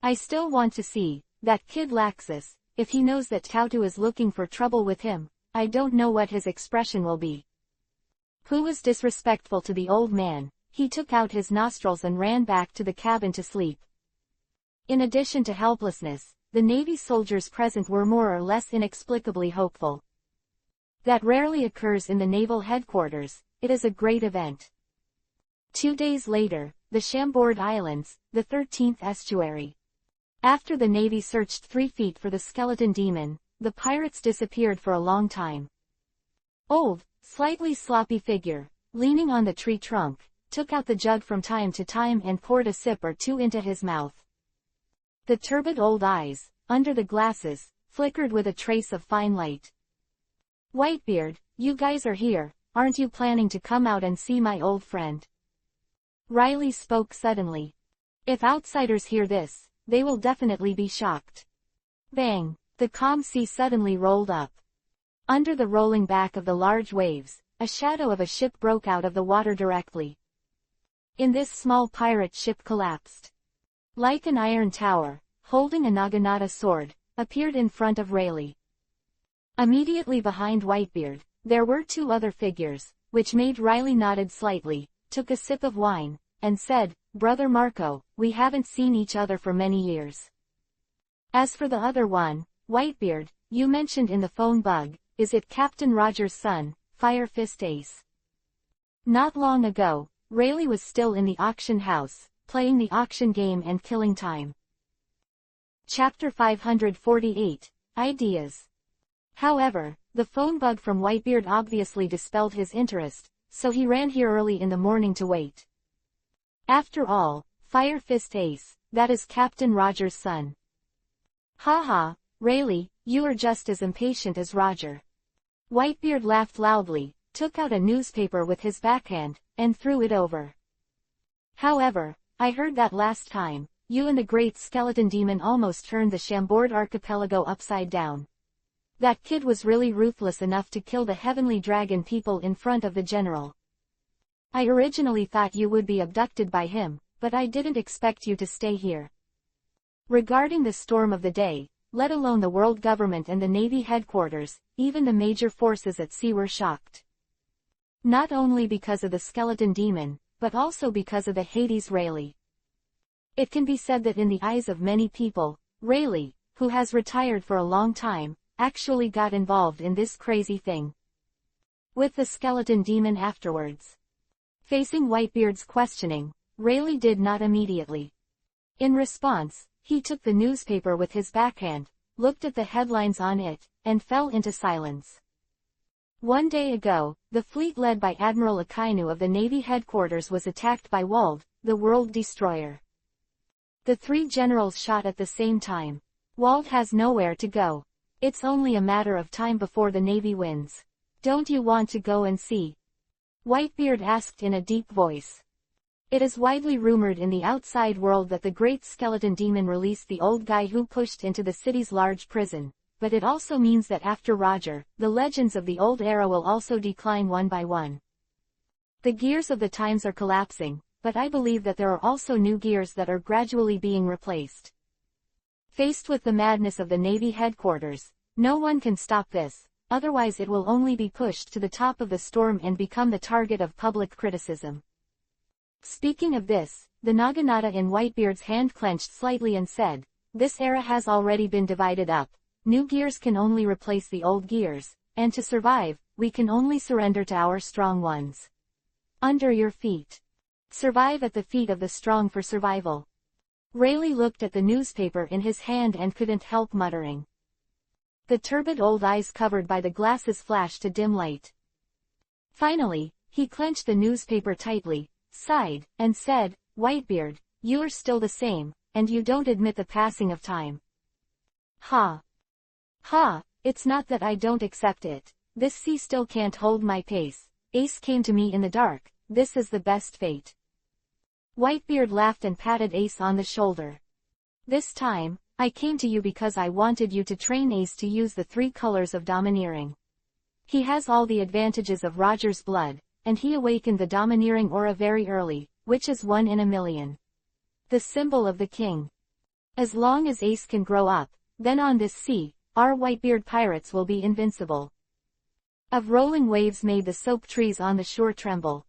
I still want to see that kid Laxus. If he knows that Tautu is looking for trouble with him, I don't know what his expression will be. Who was disrespectful to the old man? He took out his nostrils and ran back to the cabin to sleep. In addition to helplessness, the Navy soldiers present were more or less inexplicably hopeful. That rarely occurs in the naval headquarters. It is a great event. 2 days later, the Chambord Islands, the 13th estuary. After the Navy searched 3 feet for the skeleton demon, the pirates disappeared for a long time. Old, slightly sloppy figure, leaning on the tree trunk, took out the jug from time to time and poured a sip or 2 into his mouth. The turbid old eyes, under the glasses, flickered with a trace of fine light. Whitebeard, you guys are here, aren't you planning to come out and see my old friend? Riley spoke suddenly. If outsiders hear this, they will definitely be shocked. Bang! The calm sea suddenly rolled up. Under the rolling back of the large waves, a shadow of a ship broke out of the water directly. In this small pirate ship collapsed. Like an iron tower, holding a naginata sword, appeared in front of Rayleigh. Immediately behind Whitebeard, there were two other figures, which made Riley nodded slightly, took a sip of wine, and said, "Brother Marco, we haven't seen each other for many years. As for the other one, Whitebeard, you mentioned in the phone bug, is it Captain Roger's son, Fire Fist Ace?" Not long ago, Rayleigh was still in the auction house, playing the auction game and killing time. Chapter 548, Ideas. However, the phone bug from Whitebeard obviously dispelled his interest, so he ran here early in the morning to wait. After all, Fire Fist Ace, that is Captain Roger's son. "Ha, Rayleigh, you are just as impatient as Roger." Whitebeard laughed loudly, took out a newspaper with his backhand, and threw it over. "However, I heard that last time, you and the great skeleton demon almost turned the Chambord archipelago upside down. That kid was really ruthless enough to kill the heavenly dragon people in front of the general. I originally thought you would be abducted by him, but I didn't expect you to stay here." Regarding the storm of the day, let alone the world government and the Navy headquarters, even the major forces at sea were shocked. Not only because of the skeleton demon, but also because of the Hades Rayleigh. It can be said that in the eyes of many people, Rayleigh, who has retired for a long time, actually got involved in this crazy thing with the skeleton demon afterwards. Facing Whitebeard's questioning, Rayleigh did not immediately. In response, he took the newspaper with his backhand, looked at the headlines on it, and fell into silence. One day ago, the fleet led by Admiral Akainu of the Navy headquarters was attacked by Wald, the world destroyer. The three generals shot at the same time. Wald has nowhere to go. It's only a matter of time before the Navy wins. Don't you want to go and see? Whitebeard asked in a deep voice. It is widely rumored in the outside world that the great skeleton demon released the old guy who pushed into the city's large prison, but it also means that after Roger, the legends of the old era will also decline one by one. The gears of the times are collapsing, but I believe that there are also new gears that are gradually being replaced. Faced with the madness of the Navy headquarters, no one can stop this, otherwise it will only be pushed to the top of the storm and become the target of public criticism. Speaking of this, the naginata in Whitebeard's hand clenched slightly and said, "This era has already been divided up. New gears can only replace the old gears, and to survive, we can only surrender to our strong ones. Under your feet. Survive at the feet of the strong for survival." Rayleigh looked at the newspaper in his hand and couldn't help muttering. The turbid old eyes covered by the glasses flashed a dim light. Finally, he clenched the newspaper tightly, sighed, and said, "Whitebeard, you are still the same, and you don't admit the passing of time." Ha! It's not that I don't accept it. This sea still can't hold my pace. Ace came to me in the dark. This is the best fate. Whitebeard laughed and patted Ace on the shoulder. "This time, I came to you because I wanted you to train Ace to use the three colors of domineering. He has all the advantages of Roger's blood, and he awakened the domineering aura very early, which is 1 in a million. The symbol of the king. As long as Ace can grow up, then on this sea, our Whitebeard pirates will be invincible." Of rolling waves made the soap trees on the shore tremble.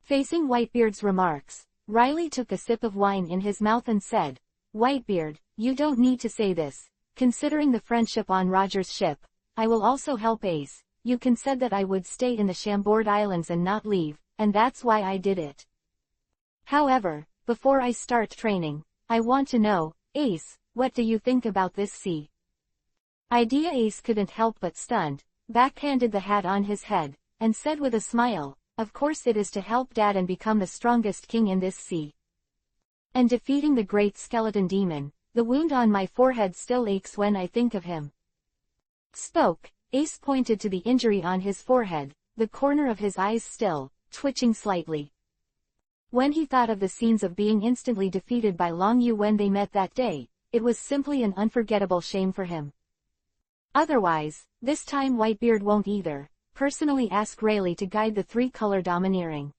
Facing Whitebeard's remarks, Riley took a sip of wine in his mouth and said, "Whitebeard, you don't need to say this. Considering the friendship on Roger's ship, I will also help Ace. You can said that I would stay in the Chambord Islands and not leave, and that's why I did it. However, before I start training, I want to know, Ace, what do you think about this sea?" Idea Ace couldn't help but stunned, backhanded the hat on his head, and said with a smile, "Of course it is to help Dad and become the strongest king in this sea. And defeating the great skeleton demon, the wound on my forehead still aches when I think of him." Ace pointed to the injury on his forehead, the corner of his eyes still, twitching slightly. When he thought of the scenes of being instantly defeated by Long Yu when they met that day, it was simply an unforgettable shame for him. Otherwise, this time Whitebeard won't either. Personally ask Rayleigh to guide the three-color domineering.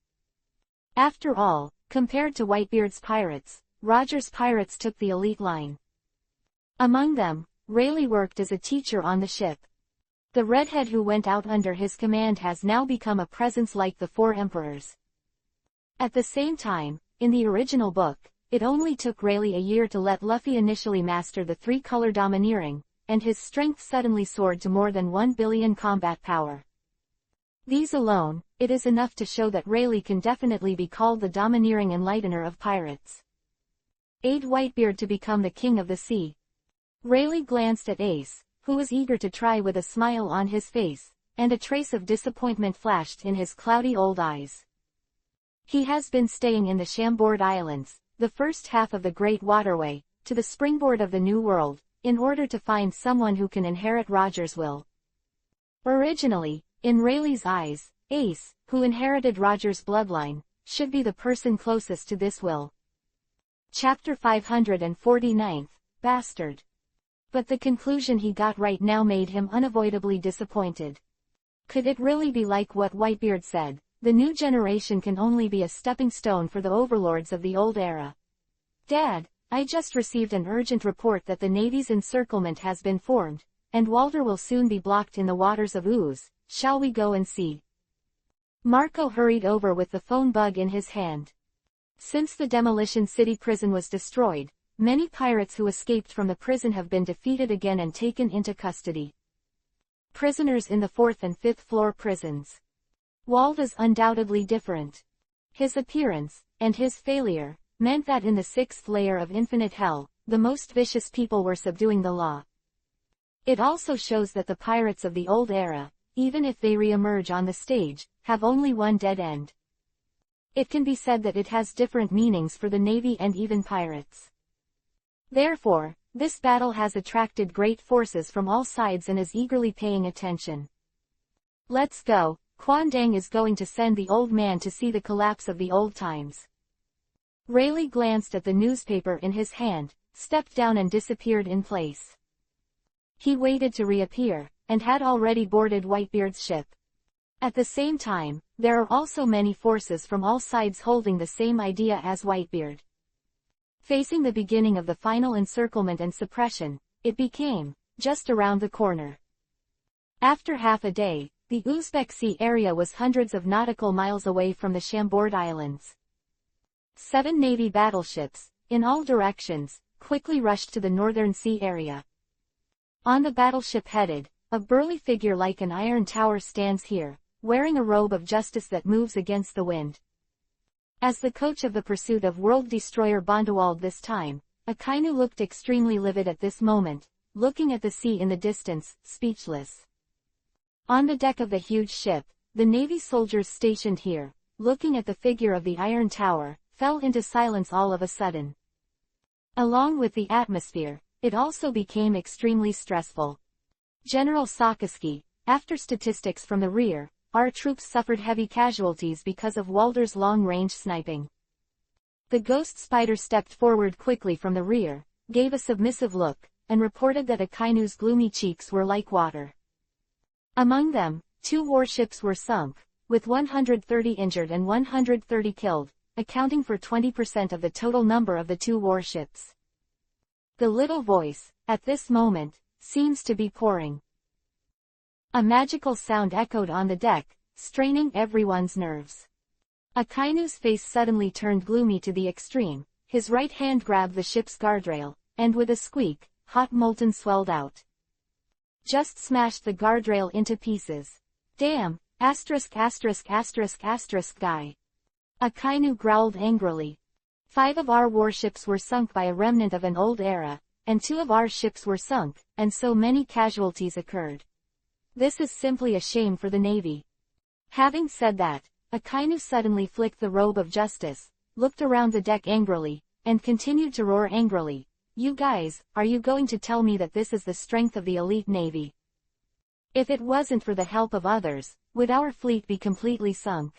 After all, compared to Whitebeard's pirates, Roger's pirates took the elite line. Among them, Rayleigh worked as a teacher on the ship. The redhead who went out under his command has now become a presence like the four emperors. At the same time, in the original book, it only took Rayleigh a year to let Luffy initially master the three-color domineering, and his strength suddenly soared to more than 1 billion combat power. These alone, it is enough to show that Rayleigh can definitely be called the domineering enlightener of pirates. Aid Whitebeard to become the king of the sea. Rayleigh glanced at Ace, who was eager to try with a smile on his face, and a trace of disappointment flashed in his cloudy old eyes. He has been staying in the Chambord Islands, the first half of the Great Waterway, to the springboard of the New World, in order to find someone who can inherit Roger's will. Originally, in Rayleigh's eyes, Ace, who inherited Roger's bloodline, should be the person closest to this will. Chapter 549, Bastard. But the conclusion he got right now made him unavoidably disappointed. Could it really be like what Whitebeard said? The new generation can only be a stepping stone for the overlords of the old era. Dad, I just received an urgent report that the Navy's encirclement has been formed, and Walter will soon be blocked in the waters of Ooze. Shall we go and see? Marco hurried over with the phone bug in his hand. Since the Demolition City prison was destroyed, many pirates who escaped from the prison have been defeated again and taken into custody. Prisoners in the 4th and 5th floor prisons. Walt is undoubtedly different. His appearance, and his failure, meant that in the 6th layer of Infinite Hell, the most vicious people were subduing the law. It also shows that the pirates of the old era, even if they re-emerge on the stage, have only one dead end. It can be said that it has different meanings for the Navy and even pirates. Therefore, this battle has attracted great forces from all sides and is eagerly paying attention. Let's go. Quandang is going to send the old man to see the collapse of the old times. Rayleigh glanced at the newspaper in his hand, stepped down and disappeared in place. He waited to reappear, and had already boarded Whitebeard's ship. At the same time, there are also many forces from all sides holding the same idea as Whitebeard. Facing the beginning of the final encirclement and suppression, it became just around the corner. After half a day, the Uzbek Sea area was hundreds of nautical miles away from the Chambord Islands. 7 Navy battleships, in all directions, quickly rushed to the Northern Sea area. On the battleship headed, a burly figure like an iron tower stands here, wearing a robe of justice that moves against the wind. As the coach of the pursuit of world destroyer Bondewald this time, Akainu looked extremely livid at this moment, looking at the sea in the distance, speechless. On the deck of the huge ship, the Navy soldiers stationed here, looking at the figure of the iron tower, fell into silence all of a sudden. Along with the atmosphere, it also became extremely stressful. General Sakaski, after statistics from the rear, our troops suffered heavy casualties because of Walter's long-range sniping. The ghost spider stepped forward quickly from the rear, gave a submissive look, and reported that Akainu's gloomy cheeks were like water. Among them, 2 warships were sunk, with 130 injured and 130 killed, accounting for 20% of the total number of the 2 warships. The little voice, at this moment, seems to be pouring. A magical sound echoed on the deck, straining everyone's nerves. Akainu's face suddenly turned gloomy to the extreme, his right hand grabbed the ship's guardrail, and with a squeak, hot molten swelled out. Just smashed the guardrail into pieces. Damn, guy. Akainu growled angrily. 5 of our warships were sunk by a remnant of an old era, and 2 of our ships were sunk, and so many casualties occurred. This is simply a shame for the Navy. Having said that, Akainu suddenly flicked the robe of justice, looked around the deck angrily, and continued to roar angrily. You guys, are you going to tell me that this is the strength of the elite Navy? If it wasn't for the help of others, would our fleet be completely sunk?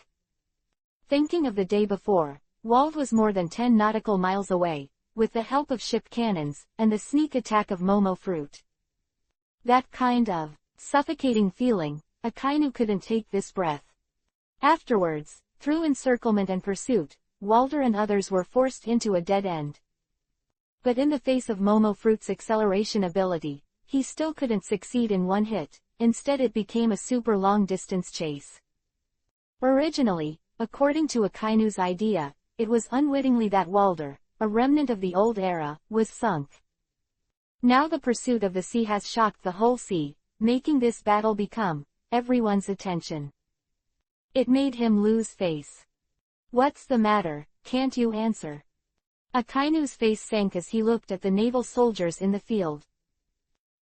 Thinking of the day before, Wald was more than 10 nautical miles away, with the help of ship cannons, and the sneak attack of Momo fruit. That kind of suffocating feeling, Akainu couldn't take this breath. Afterwards, through encirclement and pursuit, Walter and others were forced into a dead end. But in the face of Momo Fruit's acceleration ability, he still couldn't succeed in one hit. Instead it became a super long-distance chase. Originally, according to Akainu's idea, it was unwittingly that Walter, a remnant of the old era, was sunk. Now the pursuit of the sea has shocked the whole sea, making this battle become everyone's attention. It made him lose face. What's the matter, can't you answer? Akainu's face sank as he looked at the naval soldiers in the field.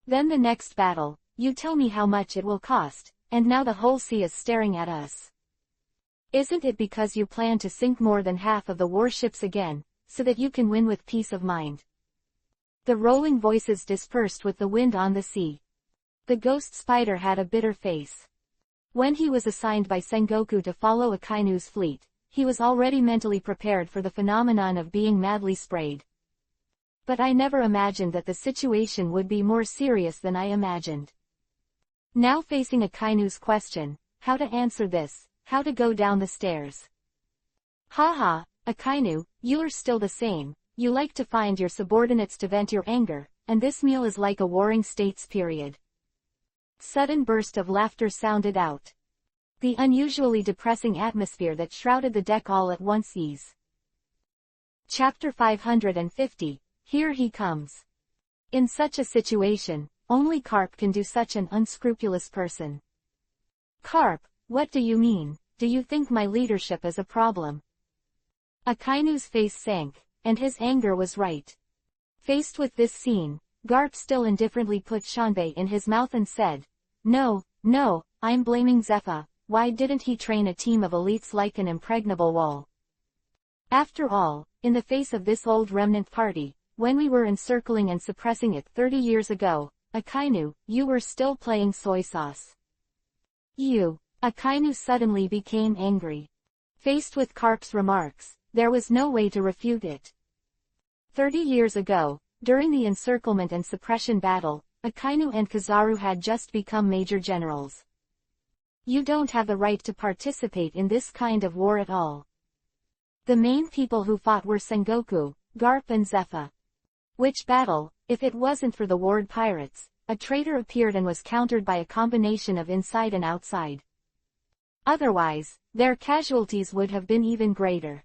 Then the next battle, you tell me how much it will cost, and now the whole sea is staring at us. Isn't it because you plan to sink more than half of the warships again, so that you can win with peace of mind? The rolling voices dispersed with the wind on the sea. The ghost spider had a bitter face. When he was assigned by Sengoku to follow Akainu's fleet, he was already mentally prepared for the phenomenon of being madly sprayed. But I never imagined that the situation would be more serious than I imagined. Now facing Akainu's question, how to answer this, how to go down the stairs. Haha, Akainu, you are still the same, you like to find your subordinates to vent your anger, and this meal is like a warring states period. Sudden burst of laughter sounded out. The unusually depressing atmosphere that shrouded the deck all at once eased. Chapter 550, Here He Comes. In such a situation, only Carp can do such an unscrupulous person. Carp, what do you mean? Do you think my leadership is a problem? Akainu's face sank, and his anger was right. Faced with this scene, Garp still indifferently put Shanbei in his mouth and said, No, I'm blaming Zephyr. Why didn't he train a team of elites like an impregnable wall? After all, in the face of this old remnant party, when we were encircling and suppressing it 30 years ago, Akainu, you were still playing soy sauce. Akainu suddenly became angry. Faced with Carp's remarks, there was no way to refute it. 30 years ago, during the encirclement and suppression battle, Akainu and Kizaru had just become major generals. You don't have the right to participate in this kind of war at all. The main people who fought were Sengoku, Garp and Zephyr. Which battle, if it wasn't for the ward pirates, a traitor appeared and was countered by a combination of inside and outside. Otherwise, their casualties would have been even greater.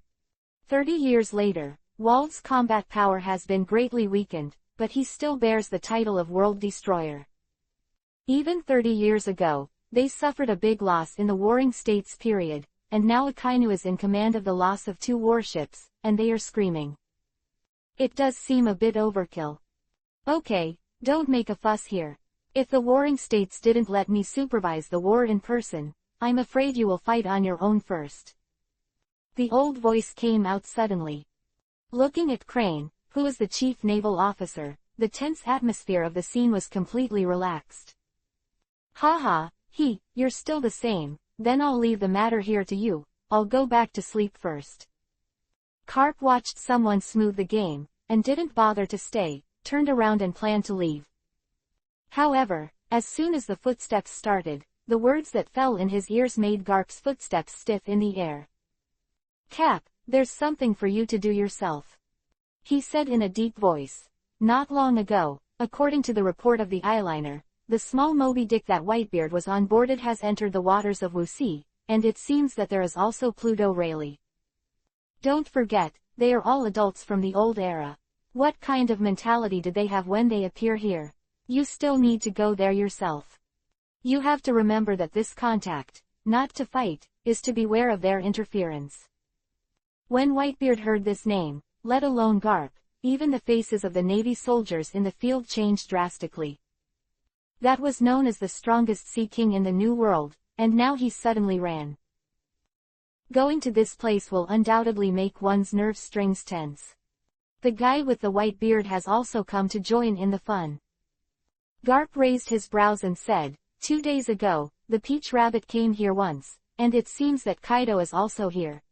30 years later, Wald's combat power has been greatly weakened, but he still bears the title of World Destroyer. Even 30 years ago, they suffered a big loss in the Warring States period, and now Akainu is in command of the loss of 2 warships, and they are screaming. It does seem a bit overkill. Okay, don't make a fuss here. If the Warring States didn't let me supervise the war in person, I'm afraid you will fight on your own first. The old voice came out suddenly. Looking at Crane, who was the chief naval officer, the tense atmosphere of the scene was completely relaxed. Haha, you're still the same, then I'll leave the matter here to you, I'll go back to sleep first. Carp watched someone smooth the game, and didn't bother to stay, turned around and planned to leave. However, as soon as the footsteps started, the words that fell in his ears made Garp's footsteps stiff in the air. Cap, there's something for you to do yourself. He said in a deep voice. Not long ago, according to the report of the eyeliner, the small Moby Dick that Whitebeard was on boarded has entered the waters of Wuxi, and it seems that there is also Pluto Rayleigh. Don't forget, they are all adults from the old era. What kind of mentality did they have when they appear here? You still need to go there yourself. You have to remember that this contact, not to fight, is to beware of their interference. When Whitebeard heard this name, let alone Garp, even the faces of the Navy soldiers in the field changed drastically. That was known as the strongest Sea King in the New World, and now he suddenly ran. Going to this place will undoubtedly make one's nerve strings tense. The guy with the white beard has also come to join in the fun. Garp raised his brows and said, 2 days ago, the Peach Rabbit came here once, and it seems that Kaido is also here.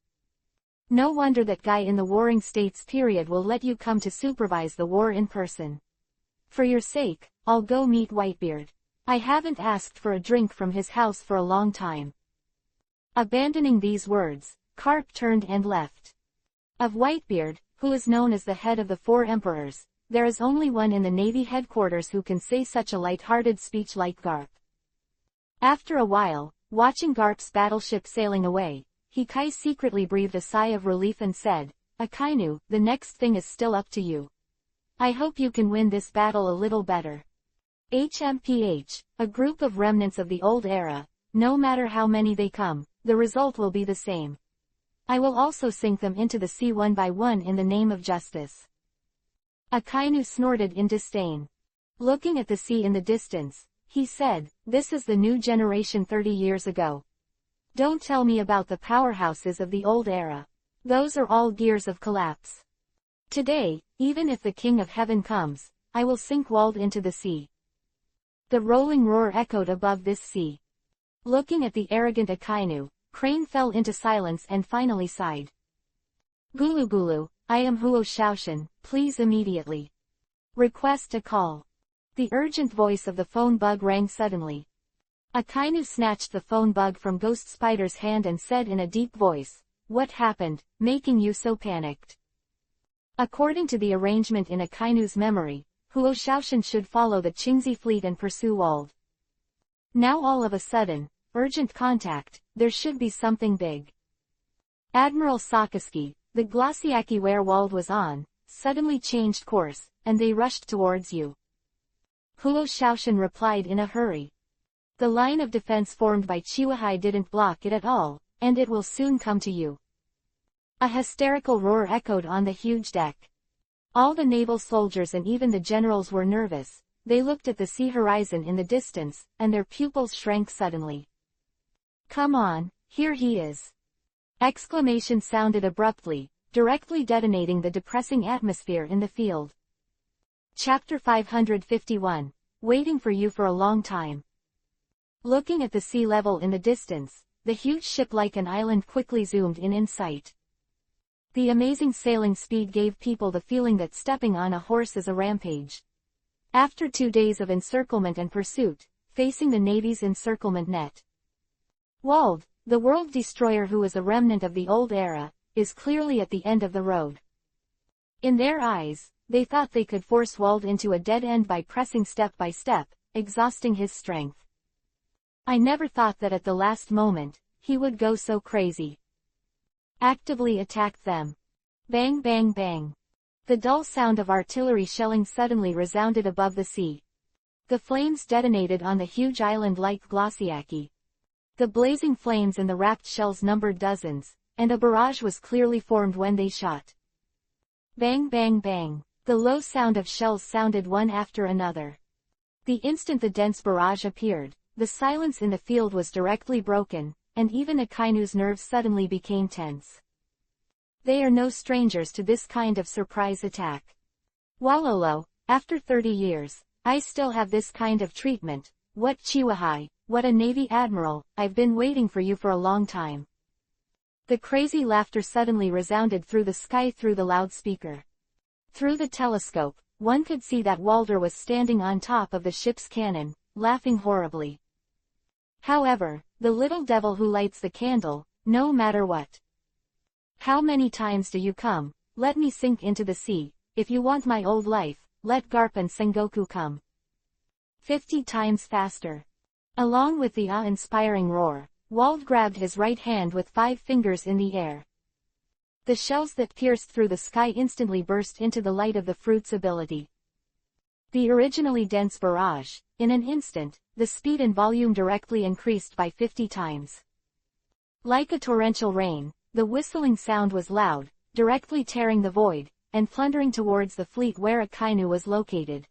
No wonder that guy in the Warring States period will let you come to supervise the war in person. For your sake, I'll go meet Whitebeard. I haven't asked for a drink from his house for a long time." Abandoning these words, Carp turned and left. Of Whitebeard, who is known as the head of the 4 emperors, there is only one in the Navy headquarters who can say such a light-hearted speech like Garp. After a while, watching Garp's battleship sailing away, Hikai secretly breathed a sigh of relief and said, "Akainu, the next thing is still up to you. I hope you can win this battle a little better." HMPH, a group of remnants of the old era, no matter how many they come, the result will be the same. I will also sink them into the sea one by one in the name of justice. Akainu snorted in disdain. Looking at the sea in the distance, he said, "This is the new generation 30 years ago. Don't tell me about the powerhouses of the old era. Those are all gears of collapse. Today, even if the King of Heaven comes, I will sink walled into the sea." The rolling roar echoed above this sea. Looking at the arrogant Akainu, Crane fell into silence and finally sighed. "Gulu Gulu, I am Huo Shaoshan, please immediately. Request a call." The urgent voice of the phone bug rang suddenly. Akainu snatched the phone bug from Ghost Spider's hand and said in a deep voice, "What happened, making you so panicked?" According to the arrangement in Akainu's memory, Huo Shaoshan should follow the Qingzi fleet and pursue Wald. Now all of a sudden, urgent contact, there should be something big. Admiral Sakaski, the Glossiaki where Wald was on, suddenly changed course, and they rushed towards you. Huo Shaoshan replied in a hurry. The line of defense formed by Chiwahai didn't block it at all, and it will soon come to you. A hysterical roar echoed on the huge deck. All the naval soldiers and even the generals were nervous. They looked at the sea horizon in the distance, and their pupils shrank suddenly. "Come on, here he is!" Exclamation sounded abruptly, directly detonating the depressing atmosphere in the field. Chapter 551, Waiting for You for a Long Time. Looking at the sea level in the distance, the huge ship like an island quickly zoomed in sight. The amazing sailing speed gave people the feeling that stepping on a horse is a rampage. After 2 days of encirclement and pursuit, facing the Navy's encirclement net, Wald, the world destroyer who is a remnant of the old era, is clearly at the end of the road. In their eyes, they thought they could force Wald into a dead end by pressing step by step, exhausting his strength. I never thought that at the last moment, he would go so crazy. Actively attacked them. Bang bang bang. The dull sound of artillery shelling suddenly resounded above the sea. The flames detonated on the huge island like Glossiaki. The blazing flames and the wrapped shells numbered dozens, and a barrage was clearly formed when they shot. Bang bang bang. The low sound of shells sounded one after another. The instant the dense barrage appeared, the silence in the field was directly broken, and even Akainu's nerves suddenly became tense. They are no strangers to this kind of surprise attack. Walolo, after 30 years, I still have this kind of treatment. What Chiwahai, what a Navy Admiral, I've been waiting for you for a long time. The crazy laughter suddenly resounded through the sky through the loudspeaker. Through the telescope, one could see that Walder was standing on top of the ship's cannon, laughing horribly. However, the little devil who lights the candle, no matter what. How many times do you come? Let me sink into the sea. If you want my old life, let Garp and Sengoku come. 50 times faster. Along with the awe-inspiring roar, Wald grabbed his right hand with 5 fingers in the air. The shells that pierced through the sky instantly burst into the light of the fruit's ability. The originally dense barrage, in an instant, the speed and volume directly increased by 50 times. Like a torrential rain, the whistling sound was loud, directly tearing the void, and plundering towards the fleet where Akainu was located.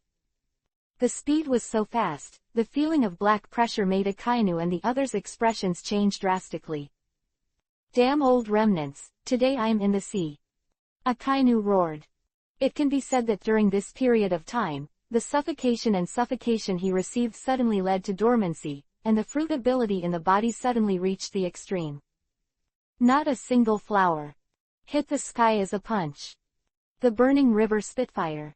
The speed was so fast, the feeling of black pressure made Akainu and the others' expressions change drastically. Damn old remnants, today I'm in the sea. Akainu roared. It can be said that during this period of time, the suffocation he received suddenly led to dormancy, and the fruit ability in the body suddenly reached the extreme. Not a single flower hit the sky as a punch. The burning river spitfire.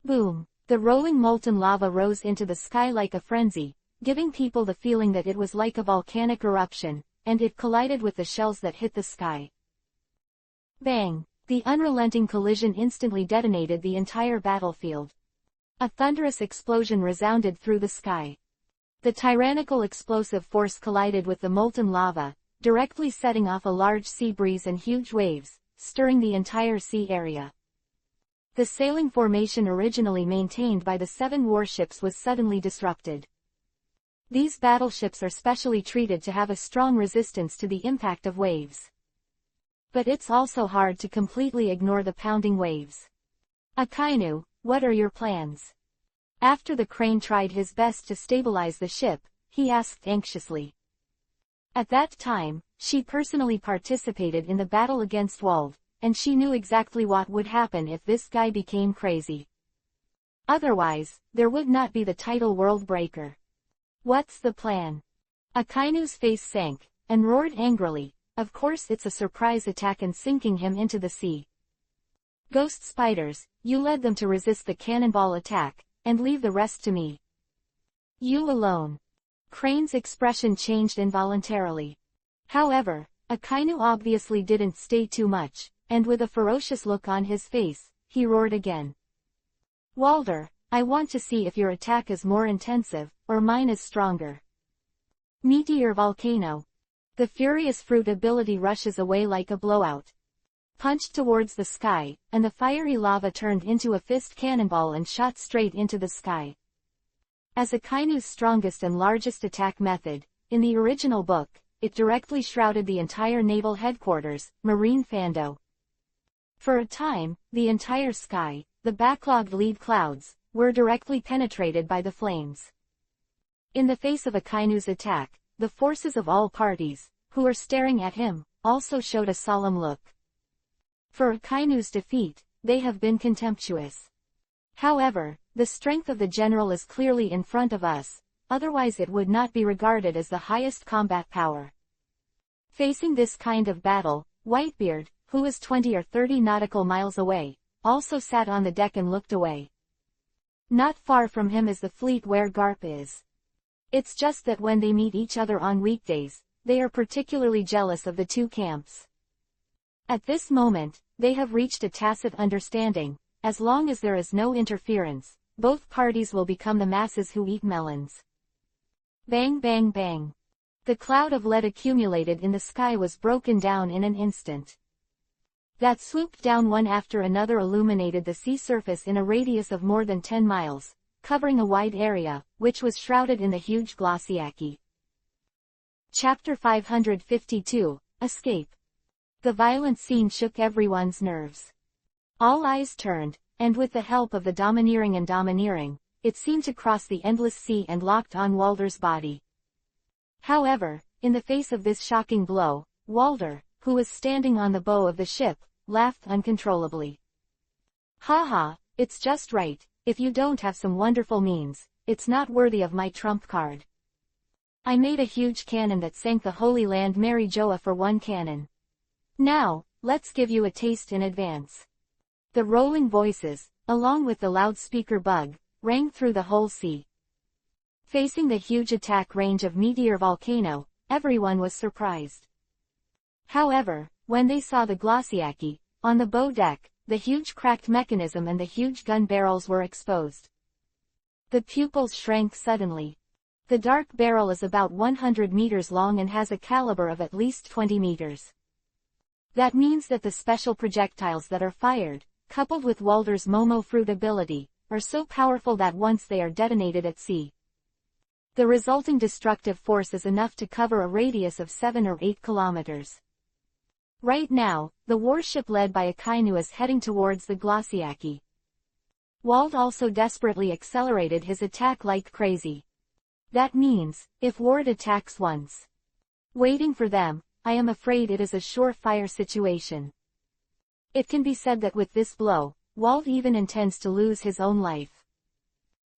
Boom. The rolling molten lava rose into the sky like a frenzy, giving people the feeling that it was like a volcanic eruption, and it collided with the shells that hit the sky. Bang! The unrelenting collision instantly detonated the entire battlefield. A thunderous explosion resounded through the sky. The tyrannical explosive force collided with the molten lava, directly setting off a large sea breeze and huge waves, stirring the entire sea area. The sailing formation originally maintained by the 7 warships was suddenly disrupted. These battleships are specially treated to have a strong resistance to the impact of waves. But it's also hard to completely ignore the pounding waves. Akainu, what are your plans? After the crane tried his best to stabilize the ship, he asked anxiously. At that time, she personally participated in the battle against Wald, and she knew exactly what would happen if this guy became crazy. Otherwise, there would not be the title World Breaker. What's the plan? Akainu's face sank, and roared angrily, of course it's a surprise attack and sinking him into the sea. Ghost spiders, you led them to resist the cannonball attack, and leave the rest to me. You alone. Crane's expression changed involuntarily. However, Akainu obviously didn't stay too much, and with a ferocious look on his face, he roared again. Walder, I want to see if your attack is more intensive, or mine is stronger. Meteor Volcano. The furious fruit ability rushes away like a blowout. Punched towards the sky, and the fiery lava turned into a fist cannonball and shot straight into the sky. As Akainu's strongest and largest attack method, in the original book, it directly shrouded the entire naval headquarters, Marine Fando. For a time, the entire sky, the backlogged lead clouds, were directly penetrated by the flames. In the face of Akainu's attack, the forces of all parties, who were staring at him, also showed a solemn look. For Akainu's defeat, they have been contemptuous. However, the strength of the general is clearly in front of us, otherwise it would not be regarded as the highest combat power. Facing this kind of battle, Whitebeard, who was 20 or 30 nautical miles away, also sat on the deck and looked away. Not far from him is the fleet where Garp is. It's just that when they meet each other on weekdays, they are particularly jealous of the two camps. At this moment, they have reached a tacit understanding. As long as there is no interference, both parties will become the masses who eat melons. Bang bang bang. The cloud of lead accumulated in the sky was broken down in an instant. That swooped down one after another illuminated the sea surface in a radius of more than 10 miles, covering a wide area, which was shrouded in the huge glaciaki. Chapter 552, Escape. The violent scene shook everyone's nerves. All eyes turned, and with the help of the domineering, it seemed to cross the endless sea and locked on Walder's body. However, in the face of this shocking blow, Walder, who was standing on the bow of the ship, laughed uncontrollably. Ha ha, it's just right, if you don't have some wonderful means, it's not worthy of my trump card. I made a huge cannon that sank the Holy Land Mary Joa for 1 cannon. Now, let's give you a taste in advance. The rolling voices, along with the loudspeaker bug, rang through the whole sea. Facing the huge attack range of Meteor Volcano, everyone was surprised. However, when they saw the glaciaki, on the bow deck, the huge cracked mechanism and the huge gun barrels were exposed. The pupils shrank suddenly. The dark barrel is about 100 meters long and has a caliber of at least 20 meters. That means that the special projectiles that are fired, coupled with Walder's Momo fruit ability, are so powerful that once they are detonated at sea, the resulting destructive force is enough to cover a radius of 7 or 8 kilometers. Right now, the warship led by Akainu is heading towards the glaciaki. Wald also desperately accelerated his attack like crazy. That means, if Ward attacks once, waiting for them, I am afraid it is a surefire situation. It can be said that with this blow, Wald even intends to lose his own life.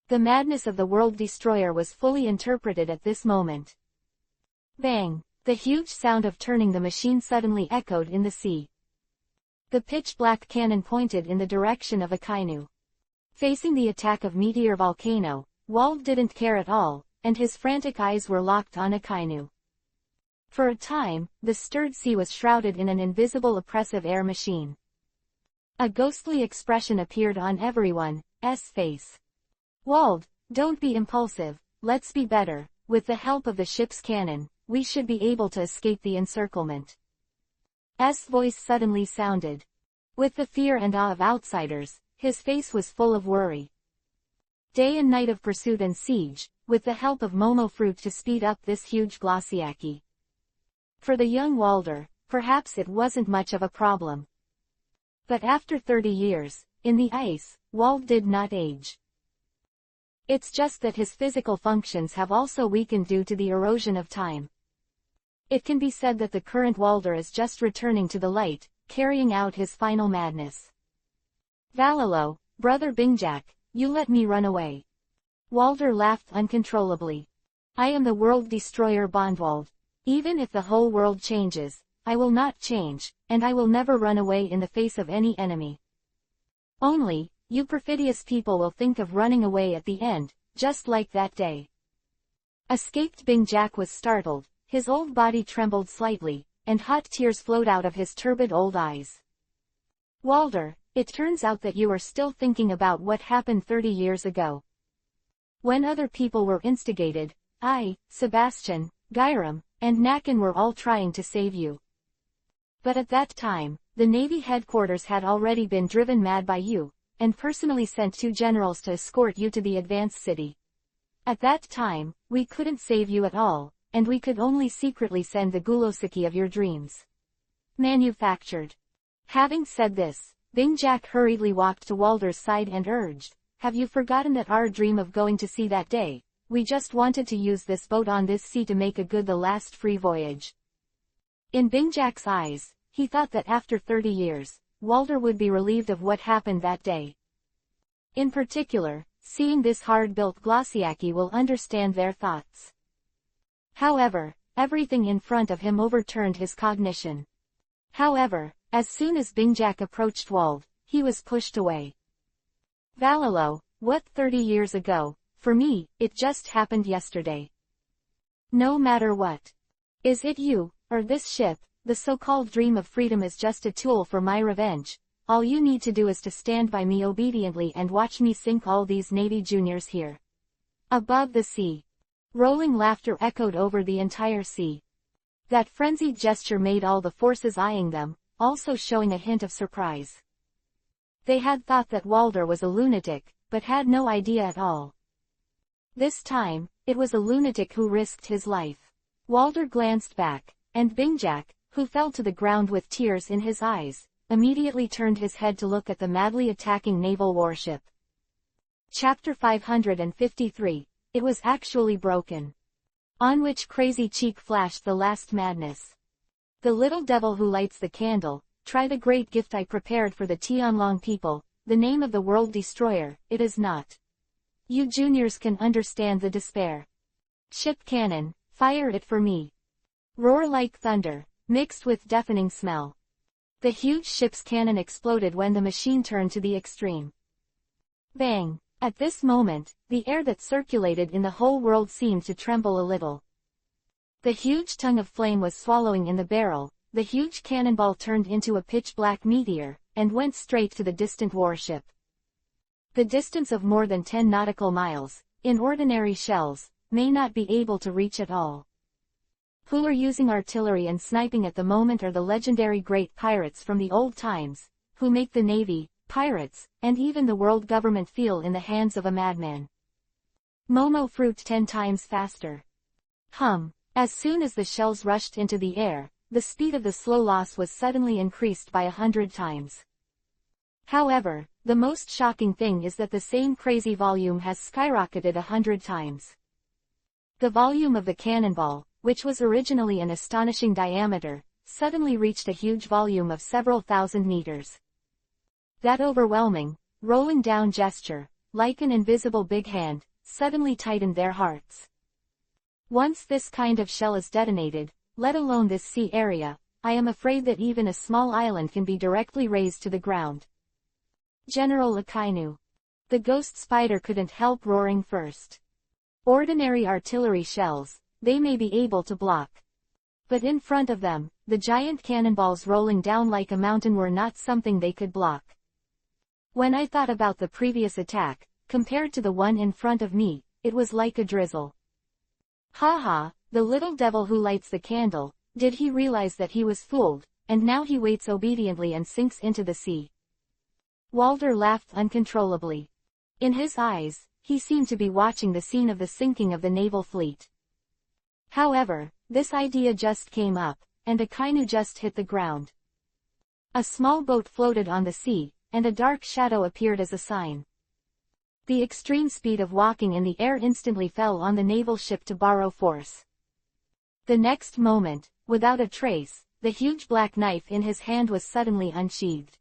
The madness of the World Destroyer was fully interpreted at this moment. Bang! The huge sound of turning the machine suddenly echoed in the sea. The pitch-black cannon pointed in the direction of Akainu. Facing the attack of Meteor Volcano, Wald didn't care at all, and his frantic eyes were locked on Akainu. For a time, the stirred sea was shrouded in an invisible oppressive air machine. A ghostly expression appeared on everyone's face. "Wald, don't be impulsive, let's be better. With the help of the ship's cannon, we should be able to escape the encirclement." Voice suddenly sounded. With the fear and awe of outsiders, his face was full of worry. Day and night of pursuit and siege, with the help of Momo fruit to speed up this huge glossiaki. For the young Walder, perhaps it wasn't much of a problem. But after 30 years, in the ice, Wald did not age. It's just that his physical functions have also weakened due to the erosion of time. It can be said that the current Walder is just returning to the light, carrying out his final madness. "Valalo, brother Bingjak, you let me run away." Walder laughed uncontrollably. "I am the world destroyer Bondwald. Even if the whole world changes, I will not change, and I will never run away in the face of any enemy. Only, you perfidious people will think of running away at the end, just like that day." Escaped Bingjak was startled, his old body trembled slightly, and hot tears flowed out of his turbid old eyes. "Walder, it turns out that you are still thinking about what happened 30 years ago. When other people were instigated, I, Sebastian, Gyram, and Nakin were all trying to save you. But at that time, the Navy headquarters had already been driven mad by you, and personally sent 2 generals to escort you to the advanced city. At that time, we couldn't save you at all, and we could only secretly send the Gulosiki of your dreams. Manufactured." Having said this, Bingjak hurriedly walked to Walder's side and urged, "Have you forgotten that our dream of going to sea that day? We just wanted to use this boat on this sea to make good the last free voyage." In Bingjak's eyes, he thought that after 30 years, Walder would be relieved of what happened that day. In particular, seeing this hard-built glossiaki will understand their thoughts. However, everything in front of him overturned his cognition. However, as soon as Bingjak approached Wald, he was pushed away. "Valalo, what 30 years ago? For me, it just happened yesterday. No matter what. Is it you, or this ship? The so-called dream of freedom is just a tool for my revenge. All you need to do is to stand by me obediently and watch me sink all these Navy juniors here." Above the sea. Rolling laughter echoed over the entire sea. That frenzied gesture made all the forces eyeing them, also showing a hint of surprise. They had thought that Walder was a lunatic, but had no idea at all. This time, it was a lunatic who risked his life. Walder glanced back, and Bingjak, who fell to the ground with tears in his eyes, immediately turned his head to look at the madly attacking naval warship. Chapter 553, It was actually broken. On which Crazy Cheek flashed the last madness. "The little devil who lights the candle, try the great gift I prepared for the Tianlong people, the name of the world destroyer, it is not. You juniors can understand the despair. Ship cannon, fire it for me." Roar like thunder, mixed with deafening smell. The huge ship's cannon exploded when the machine turned to the extreme. Bang! At this moment, the air that circulated in the whole world seemed to tremble a little. The huge tongue of flame was swallowing in the barrel, the huge cannonball turned into a pitch-black meteor, and went straight to the distant warship. The distance of more than 10 nautical miles, in ordinary shells, may not be able to reach at all. Who are using artillery and sniping at the moment are the legendary great pirates from the old times, who make the navy, pirates, and even the world government feel in the hands of a madman. Momo fruit 10 times faster. As soon as the shells rushed into the air, the speed of the slow loss was suddenly increased by 100 times. However, the most shocking thing is that the same crazy volume has skyrocketed 100 times. The volume of the cannonball, which was originally an astonishing diameter, suddenly reached a huge volume of several thousand meters. That overwhelming, rolling down gesture, like an invisible big hand, suddenly tightened their hearts. Once this kind of shell is detonated, let alone this sea area, I am afraid that even a small island can be directly razed to the ground. General Akainu. The ghost spider couldn't help roaring first. Ordinary artillery shells, they may be able to block. But in front of them, the giant cannonballs rolling down like a mountain were not something they could block. When I thought about the previous attack, compared to the one in front of me, it was like a drizzle. Ha ha, the little devil who lights the candle, did he realize that he was fooled, and now he waits obediently and sinks into the sea. Walter laughed uncontrollably. In his eyes, he seemed to be watching the scene of the sinking of the naval fleet. However, this idea just came up, and a kainu just hit the ground. A small boat floated on the sea, and a dark shadow appeared as a sign. The extreme speed of walking in the air instantly fell on the naval ship to borrow force. The next moment, without a trace, the huge black knife in his hand was suddenly unsheathed.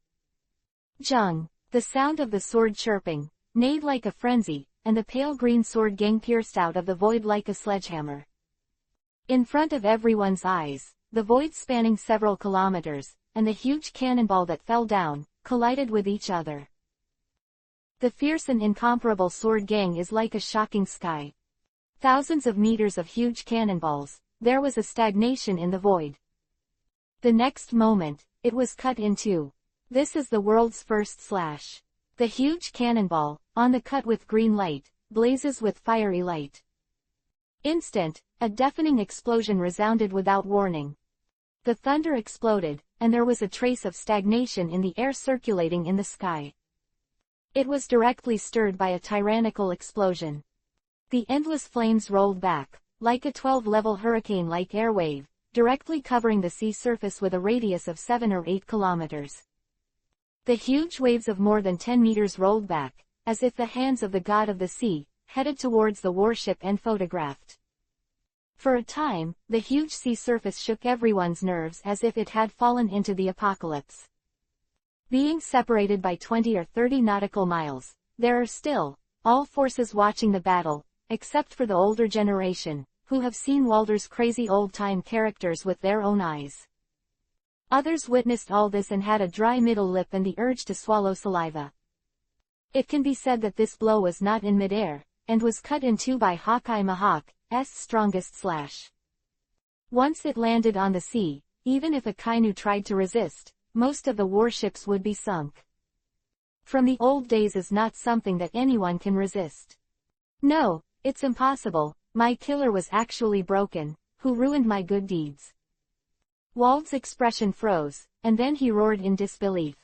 Jung, the sound of the sword chirping, neighed like a frenzy, and the pale green sword gang pierced out of the void like a sledgehammer. In front of everyone's eyes, the void spanning several kilometers, and the huge cannonball that fell down, collided with each other. The fierce and incomparable sword gang is like a shocking sky. Thousands of meters of huge cannonballs, there was a stagnation in the void. The next moment, it was cut in two. This is the world's first slash. The huge cannonball, on the cut with green light, blazes with fiery light. Instant, a deafening explosion resounded without warning. The thunder exploded, and there was a trace of stagnation in the air circulating in the sky. It was directly stirred by a tyrannical explosion. The endless flames rolled back, like a 12-level hurricane-like air wave, directly covering the sea surface with a radius of 7 or 8 kilometers. The huge waves of more than 10 meters rolled back, as if the hands of the god of the sea, headed towards the warship and photographed. For a time, the huge sea surface shook everyone's nerves as if it had fallen into the apocalypse. Being separated by 20 or 30 nautical miles, there are still, all forces watching the battle, except for the older generation, who have seen Walter's crazy old-time characters with their own eyes. Others witnessed all this and had a dry middle lip and the urge to swallow saliva. It can be said that this blow was not in midair, and was cut in two by Hokage strongest slash. Once it landed on the sea, even if a kainu tried to resist, most of the warships would be sunk. From the old days is not something that anyone can resist. No, it's impossible, my killer was actually broken, who ruined my good deeds. Wald's expression froze, and then he roared in disbelief.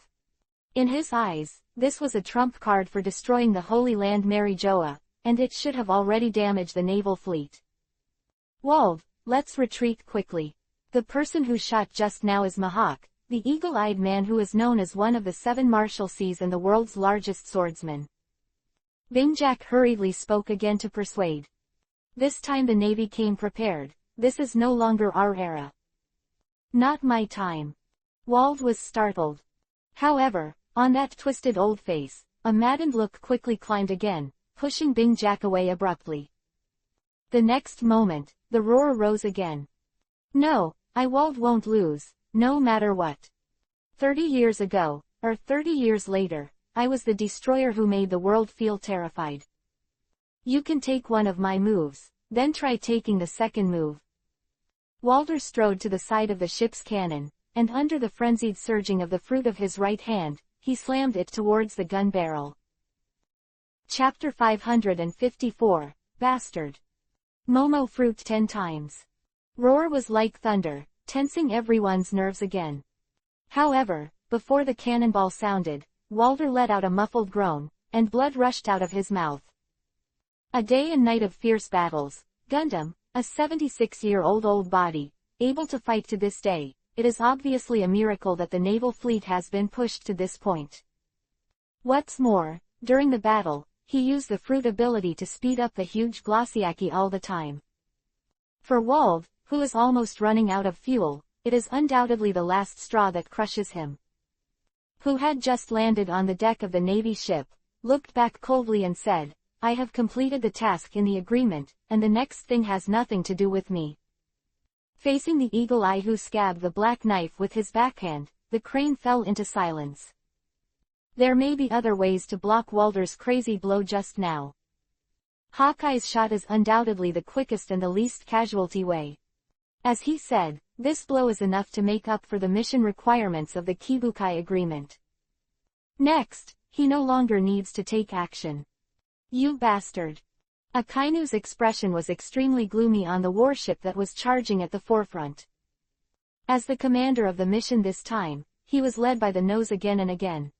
In his eyes, this was a trump card for destroying the Holy Land Mary Joa, and it should have already damaged the naval fleet. Wald, let's retreat quickly. The person who shot just now is Mahak, the eagle-eyed man who is known as one of the 7 Marshalseas and the world's largest swordsman. Bingjak hurriedly spoke again to persuade. This time the Navy came prepared. This is no longer our era. Not my time. Wald was startled. However, on that twisted old face, a maddened look quickly climbed again, pushing Bingjak away abruptly. The next moment, the roar rose again. No, Wald won't lose, no matter what. 30 years ago, or 30 years later, I was the destroyer who made the world feel terrified. You can take one of my moves, then try taking the second move. Walter strode to the side of the ship's cannon, and under the frenzied surging of the fruit of his right hand, he slammed it towards the gun barrel. Chapter 554, Bastard. Momo fruit 10 times. Roar was like thunder, tensing everyone's nerves again. However, before the cannonball sounded, Walter let out a muffled groan, and blood rushed out of his mouth. A day and night of fierce battles, Gundam, a 76-year-old old body, able to fight to this day, it is obviously a miracle that the naval fleet has been pushed to this point. What's more, during the battle, he used the fruit ability to speed up the huge Glossiaki all the time. For Wald, who is almost running out of fuel, it is undoubtedly the last straw that crushes him. Who had just landed on the deck of the Navy ship, looked back coldly and said, I have completed the task in the agreement, and the next thing has nothing to do with me. Facing the eagle eye who scabbed the black knife with his backhand, the crane fell into silence. There may be other ways to block Walter's crazy blow just now. Hawkeye's shot is undoubtedly the quickest and the least casualty way. As he said, this blow is enough to make up for the mission requirements of the Kibukai agreement. Next, he no longer needs to take action. You bastard. Akainu's expression was extremely gloomy on the warship that was charging at the forefront. As the commander of the mission this time, he was led by the nose again and again.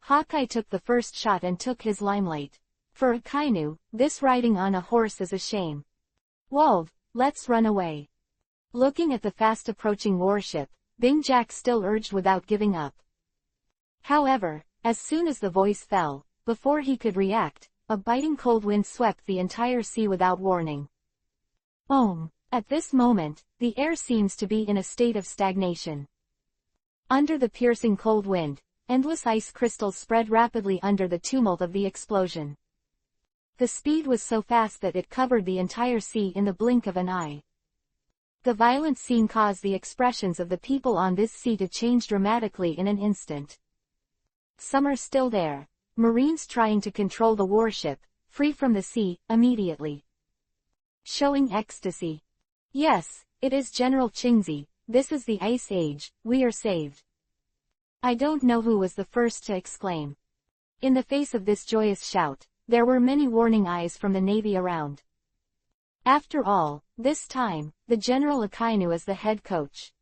Hawkeye took the first shot and took his limelight. For Akainu, this riding on a horse is a shame. Wald, let's run away. Looking at the fast-approaching warship, Bing Jack still urged without giving up. However, as soon as the voice fell, before he could react, a biting cold wind swept the entire sea without warning. At this moment, the air seems to be in a state of stagnation. Under the piercing cold wind, endless ice crystals spread rapidly under the tumult of the explosion. The speed was so fast that it covered the entire sea in the blink of an eye. The violent scene caused the expressions of the people on this sea to change dramatically in an instant. Some are still there, Marines trying to control the warship, free from the sea, immediately. Showing ecstasy. Yes, it is General Chingzi, this is the Ice Age, we are saved. I don't know who was the first to exclaim. In the face of this joyous shout, there were many warning eyes from the Navy around. After all, this time, the General Akainu is the head coach.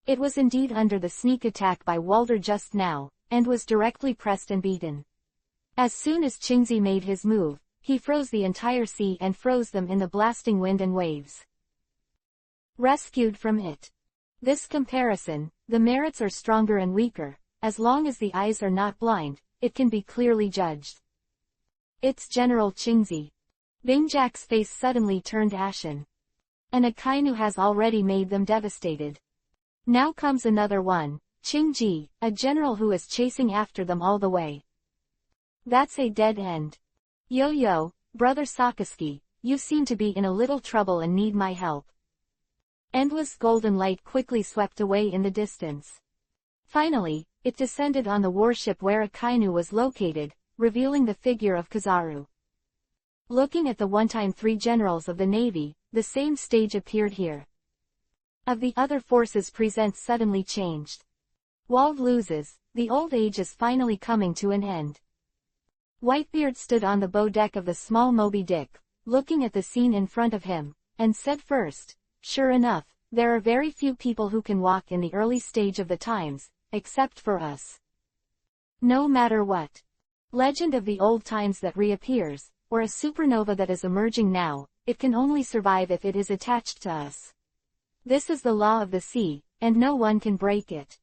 It was indeed under the sneak attack by Walder just now, and was directly pressed and beaten. As soon as Chingzi made his move, he froze the entire sea and froze them in the blasting wind and waves. Rescued from it. This comparison, the merits are stronger and weaker, as long as the eyes are not blind, it can be clearly judged. It's General Chingzi. Bing Jack's face suddenly turned ashen. An Akainu has already made them devastated. Now comes another one, Chingji, a general who is chasing after them all the way. That's a dead end. Yo, brother Sakaski, you seem to be in a little trouble and need my help. Endless golden light quickly swept away in the distance. Finally, it descended on the warship where Akainu was located, revealing the figure of Kizaru. Looking at the one-time three generals of the Navy, the same stage appeared here. Of the other forces presents suddenly changed. Wald loses, the old age is finally coming to an end. Whitebeard stood on the bow deck of the small Moby Dick, looking at the scene in front of him, and said first, sure enough, there are very few people who can walk in the early stage of the times, except for us. No matter what legend of the old times that reappears, or a supernova that is emerging now, it can only survive if it is attached to us. This is the law of the sea, and no one can break it.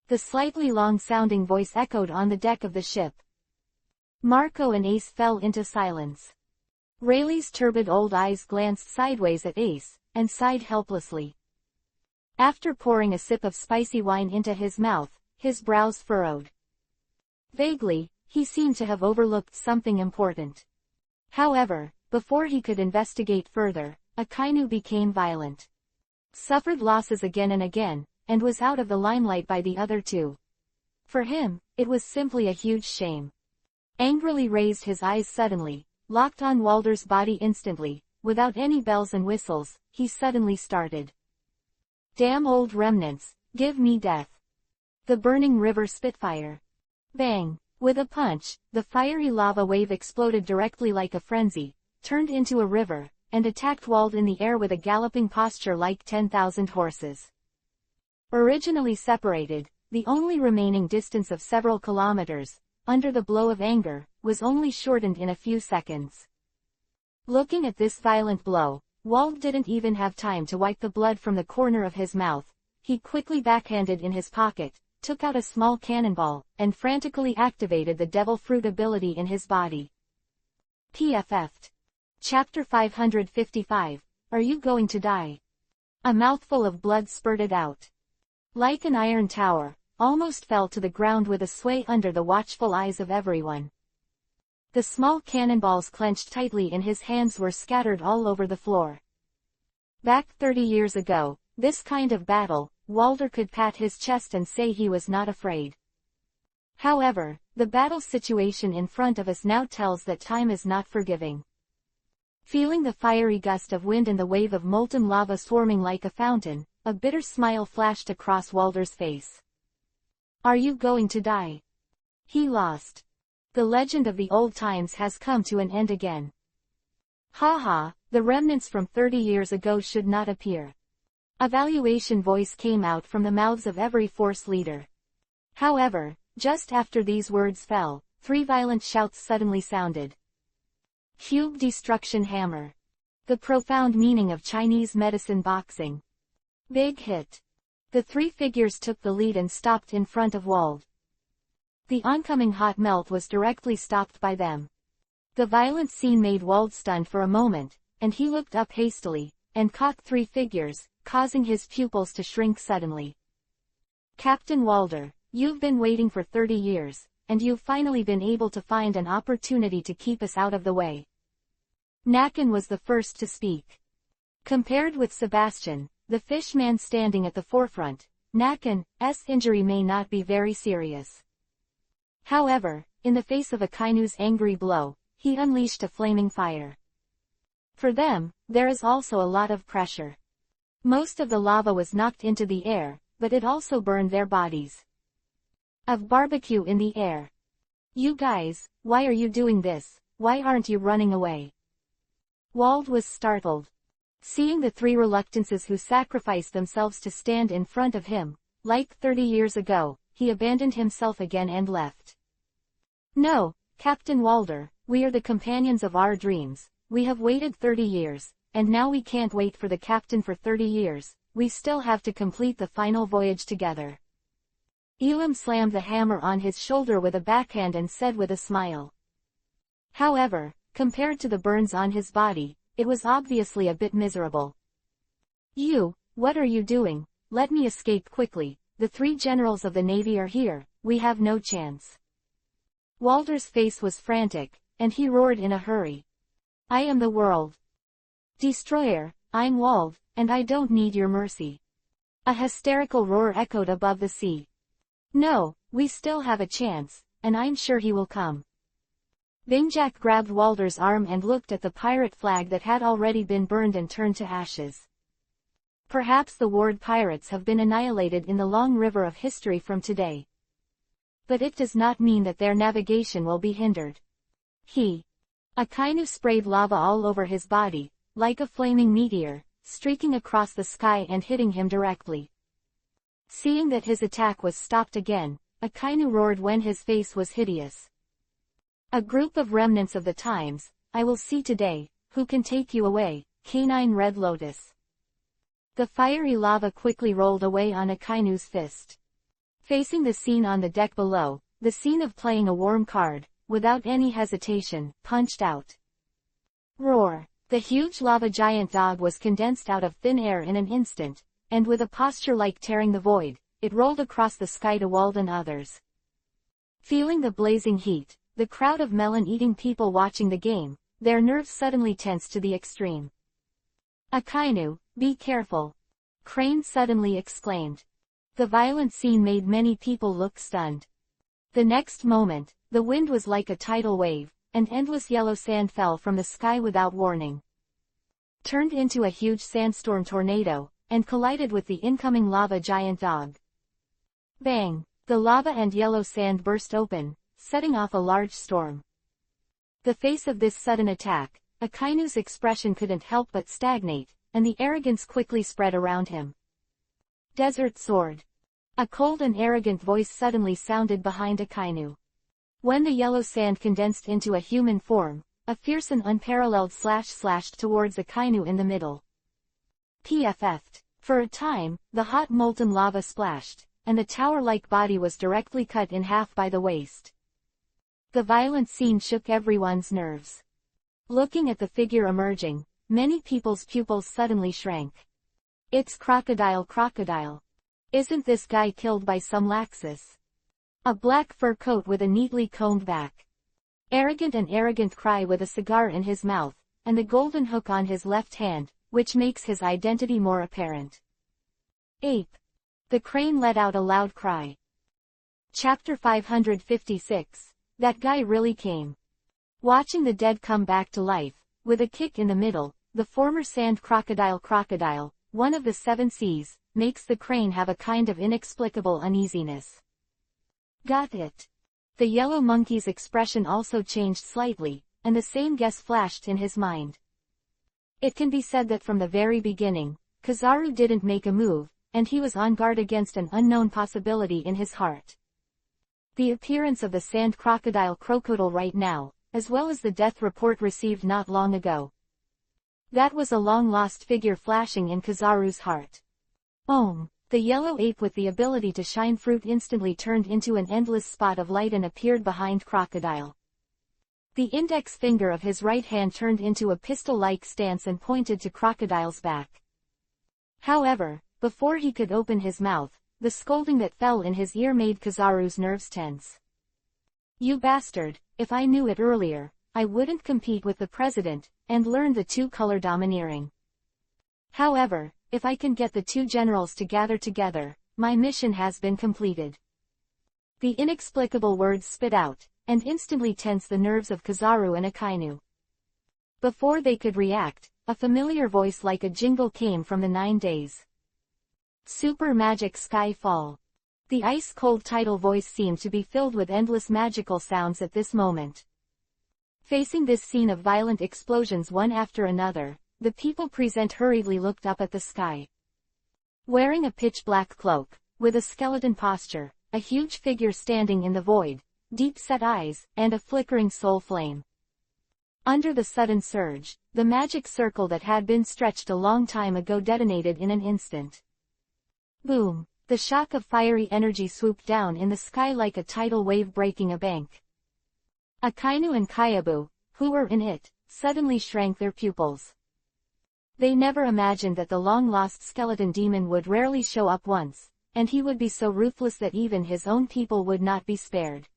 The slightly long-sounding voice echoed on the deck of the ship. Marco and Ace fell into silence. Rayleigh's turbid old eyes glanced sideways at Ace, and sighed helplessly. After pouring a sip of spicy wine into his mouth, his brows furrowed. Vaguely, he seemed to have overlooked something important. However, before he could investigate further, Akainu became violent. Suffered losses again and again, and was out of the limelight by the other two. For him, it was simply a huge shame. Angrily raised his eyes suddenly, locked on Walder's body instantly, without any bells and whistles, he suddenly started. Damn old remnants, give me death. The burning river Spitfire. Bang! With a punch, the fiery lava wave exploded directly like a frenzy, turned into a river, and attacked Wald in the air with a galloping posture like 10,000 horses. Originally separated, the only remaining distance of several kilometers, under the blow of anger, was only shortened in a few seconds. Looking at this violent blow, Wald didn't even have time to wipe the blood from the corner of his mouth. He quickly backhanded in his pocket, took out a small cannonball, and frantically activated the devil fruit ability in his body. PFF'd. Chapter 555, Are You Going to Die? A mouthful of blood spurted out. Like an iron tower, almost fell to the ground with a sway under the watchful eyes of everyone. The small cannonballs clenched tightly in his hands were scattered all over the floor. Back 30 years ago, this kind of battle, Walder could pat his chest and say he was not afraid. However, the battle situation in front of us now tells that time is not forgiving. Feeling the fiery gust of wind and the wave of molten lava swarming like a fountain, a bitter smile flashed across Walder's face. Are you going to die? He lost. The legend of the old times has come to an end again. Ha, the remnants from 30 years ago should not appear. A valuation voice came out from the mouths of every force leader. However, just after these words fell, 3 violent shouts suddenly sounded. EPUB Destruction Hammer. The profound meaning of Chinese medicine boxing. Big hit. The 3 figures took the lead and stopped in front of Wald. The oncoming hot melt was directly stopped by them. The violent scene made Wald stunned for a moment, and he looked up hastily, and caught 3 figures, causing his pupils to shrink suddenly. Captain Walder, you've been waiting for 30 years, and you've finally been able to find an opportunity to keep us out of the way. Nakan was the first to speak. Compared with Sebastian, the fishman standing at the forefront, Nakan's injury may not be very serious. However, in the face of Akainu's angry blow, he unleashed a flaming fire. For them, there is also a lot of pressure. Most of the lava was knocked into the air, but it also burned their bodies. Of barbecue in the air. You guys, why are you doing this? Why aren't you running away? Wald was startled. Seeing the 3 reluctances who sacrificed themselves to stand in front of him, like 30 years ago, he abandoned himself again and left. No, Captain Walder, we are the companions of our dreams. We have waited 30 years, and now we can't wait for the captain for 30 years, we still have to complete the final voyage together. Elam slammed the hammer on his shoulder with a backhand and said with a smile. However, compared to the burns on his body, it was obviously a bit miserable. You, what are you doing? Let me escape quickly, the 3 generals of the navy are here, we have no chance. Walder's face was frantic, and he roared in a hurry. I am the world destroyer, I'm Wald, and I don't need your mercy. A hysterical roar echoed above the sea. No, we still have a chance, and I'm sure he will come. Bingjak grabbed Walder's arm and looked at the pirate flag that had already been burned and turned to ashes. Perhaps the Ward pirates have been annihilated in the long river of history from today. But it does not mean that their navigation will be hindered. Akainu sprayed lava all over his body, like a flaming meteor, streaking across the sky and hitting him directly. Seeing that his attack was stopped again, Akainu roared when his face was hideous. A group of remnants of the times, I will see today, who can take you away, Canine Red Lotus. The fiery lava quickly rolled away on Akainu's fist. Facing the scene on the deck below, the scene of playing a warm card, without any hesitation, punched out. Roar! The huge lava giant dog was condensed out of thin air in an instant, and with a posture like tearing the void, it rolled across the sky to Wald and others. Feeling the blazing heat, the crowd of melon-eating people watching the game, their nerves suddenly tensed to the extreme. Akainu, be careful! Crane suddenly exclaimed. The violent scene made many people look stunned. The next moment, the wind was like a tidal wave, and endless yellow sand fell from the sky without warning. Turned into a huge sandstorm tornado, and collided with the incoming lava giant dog. Bang! The lava and yellow sand burst open, setting off a large storm. The face of this sudden attack, Akainu's expression couldn't help but stagnate, and the arrogance quickly spread around him. Desert Sword. A cold and arrogant voice suddenly sounded behind Akainu. When the yellow sand condensed into a human form, a fierce and unparalleled slash slashed towards Akainu in the middle. PFF'd. For a time, the hot molten lava splashed, and the tower-like body was directly cut in half by the waist. The violent scene shook everyone's nerves. Looking at the figure emerging, many people's pupils suddenly shrank. It's Crocodile. Isn't this guy killed by some laxus? A black fur coat with a neatly combed back. Arrogant cry with a cigar in his mouth, and the golden hook on his left hand, which makes his identity more apparent. Ape. The crane let out a loud cry. Chapter 556. That guy really came. Watching the dead come back to life, with a kick in the middle, the former sand crocodile, one of the 7 seas, makes the crane have a kind of inexplicable uneasiness. Got it. The yellow monkey's expression also changed slightly, and the same guess flashed in his mind. It can be said that from the very beginning, Kizaru didn't make a move, and he was on guard against an unknown possibility in his heart. The appearance of the sand crocodile right now, as well as the death report received not long ago. That was a long-lost figure flashing in Kizaru's heart. The yellow ape with the ability to shine fruit instantly turned into an endless spot of light and appeared behind Crocodile. The index finger of his right hand turned into a pistol-like stance and pointed to Crocodile's back. However, before he could open his mouth, the scolding that fell in his ear made Kizaru's nerves tense. "You bastard, if I knew it earlier, I wouldn't compete with the president, and learn the two-color domineering. However, if I can get the 2 generals to gather together, my mission has been completed." The inexplicable words spit out, and instantly tensed the nerves of Kizaru and Akainu. Before they could react, a familiar voice like a jingle came from the 9 days. Super Magic Sky Fall. The ice-cold title voice seemed to be filled with endless magical sounds at this moment. Facing this scene of violent explosions one after another, the people present hurriedly looked up at the sky. Wearing a pitch-black cloak, with a skeleton posture, a huge figure standing in the void, deep-set eyes, and a flickering soul flame. Under the sudden surge, the magic circle that had been stretched a long time ago detonated in an instant. Boom! The shock of fiery energy swooped down in the sky like a tidal wave breaking a bank. Akainu and Kyabu, who were in it, suddenly shrank their pupils. They never imagined that the long-lost skeleton demon would rarely show up once, and he would be so ruthless that even his own people would not be spared.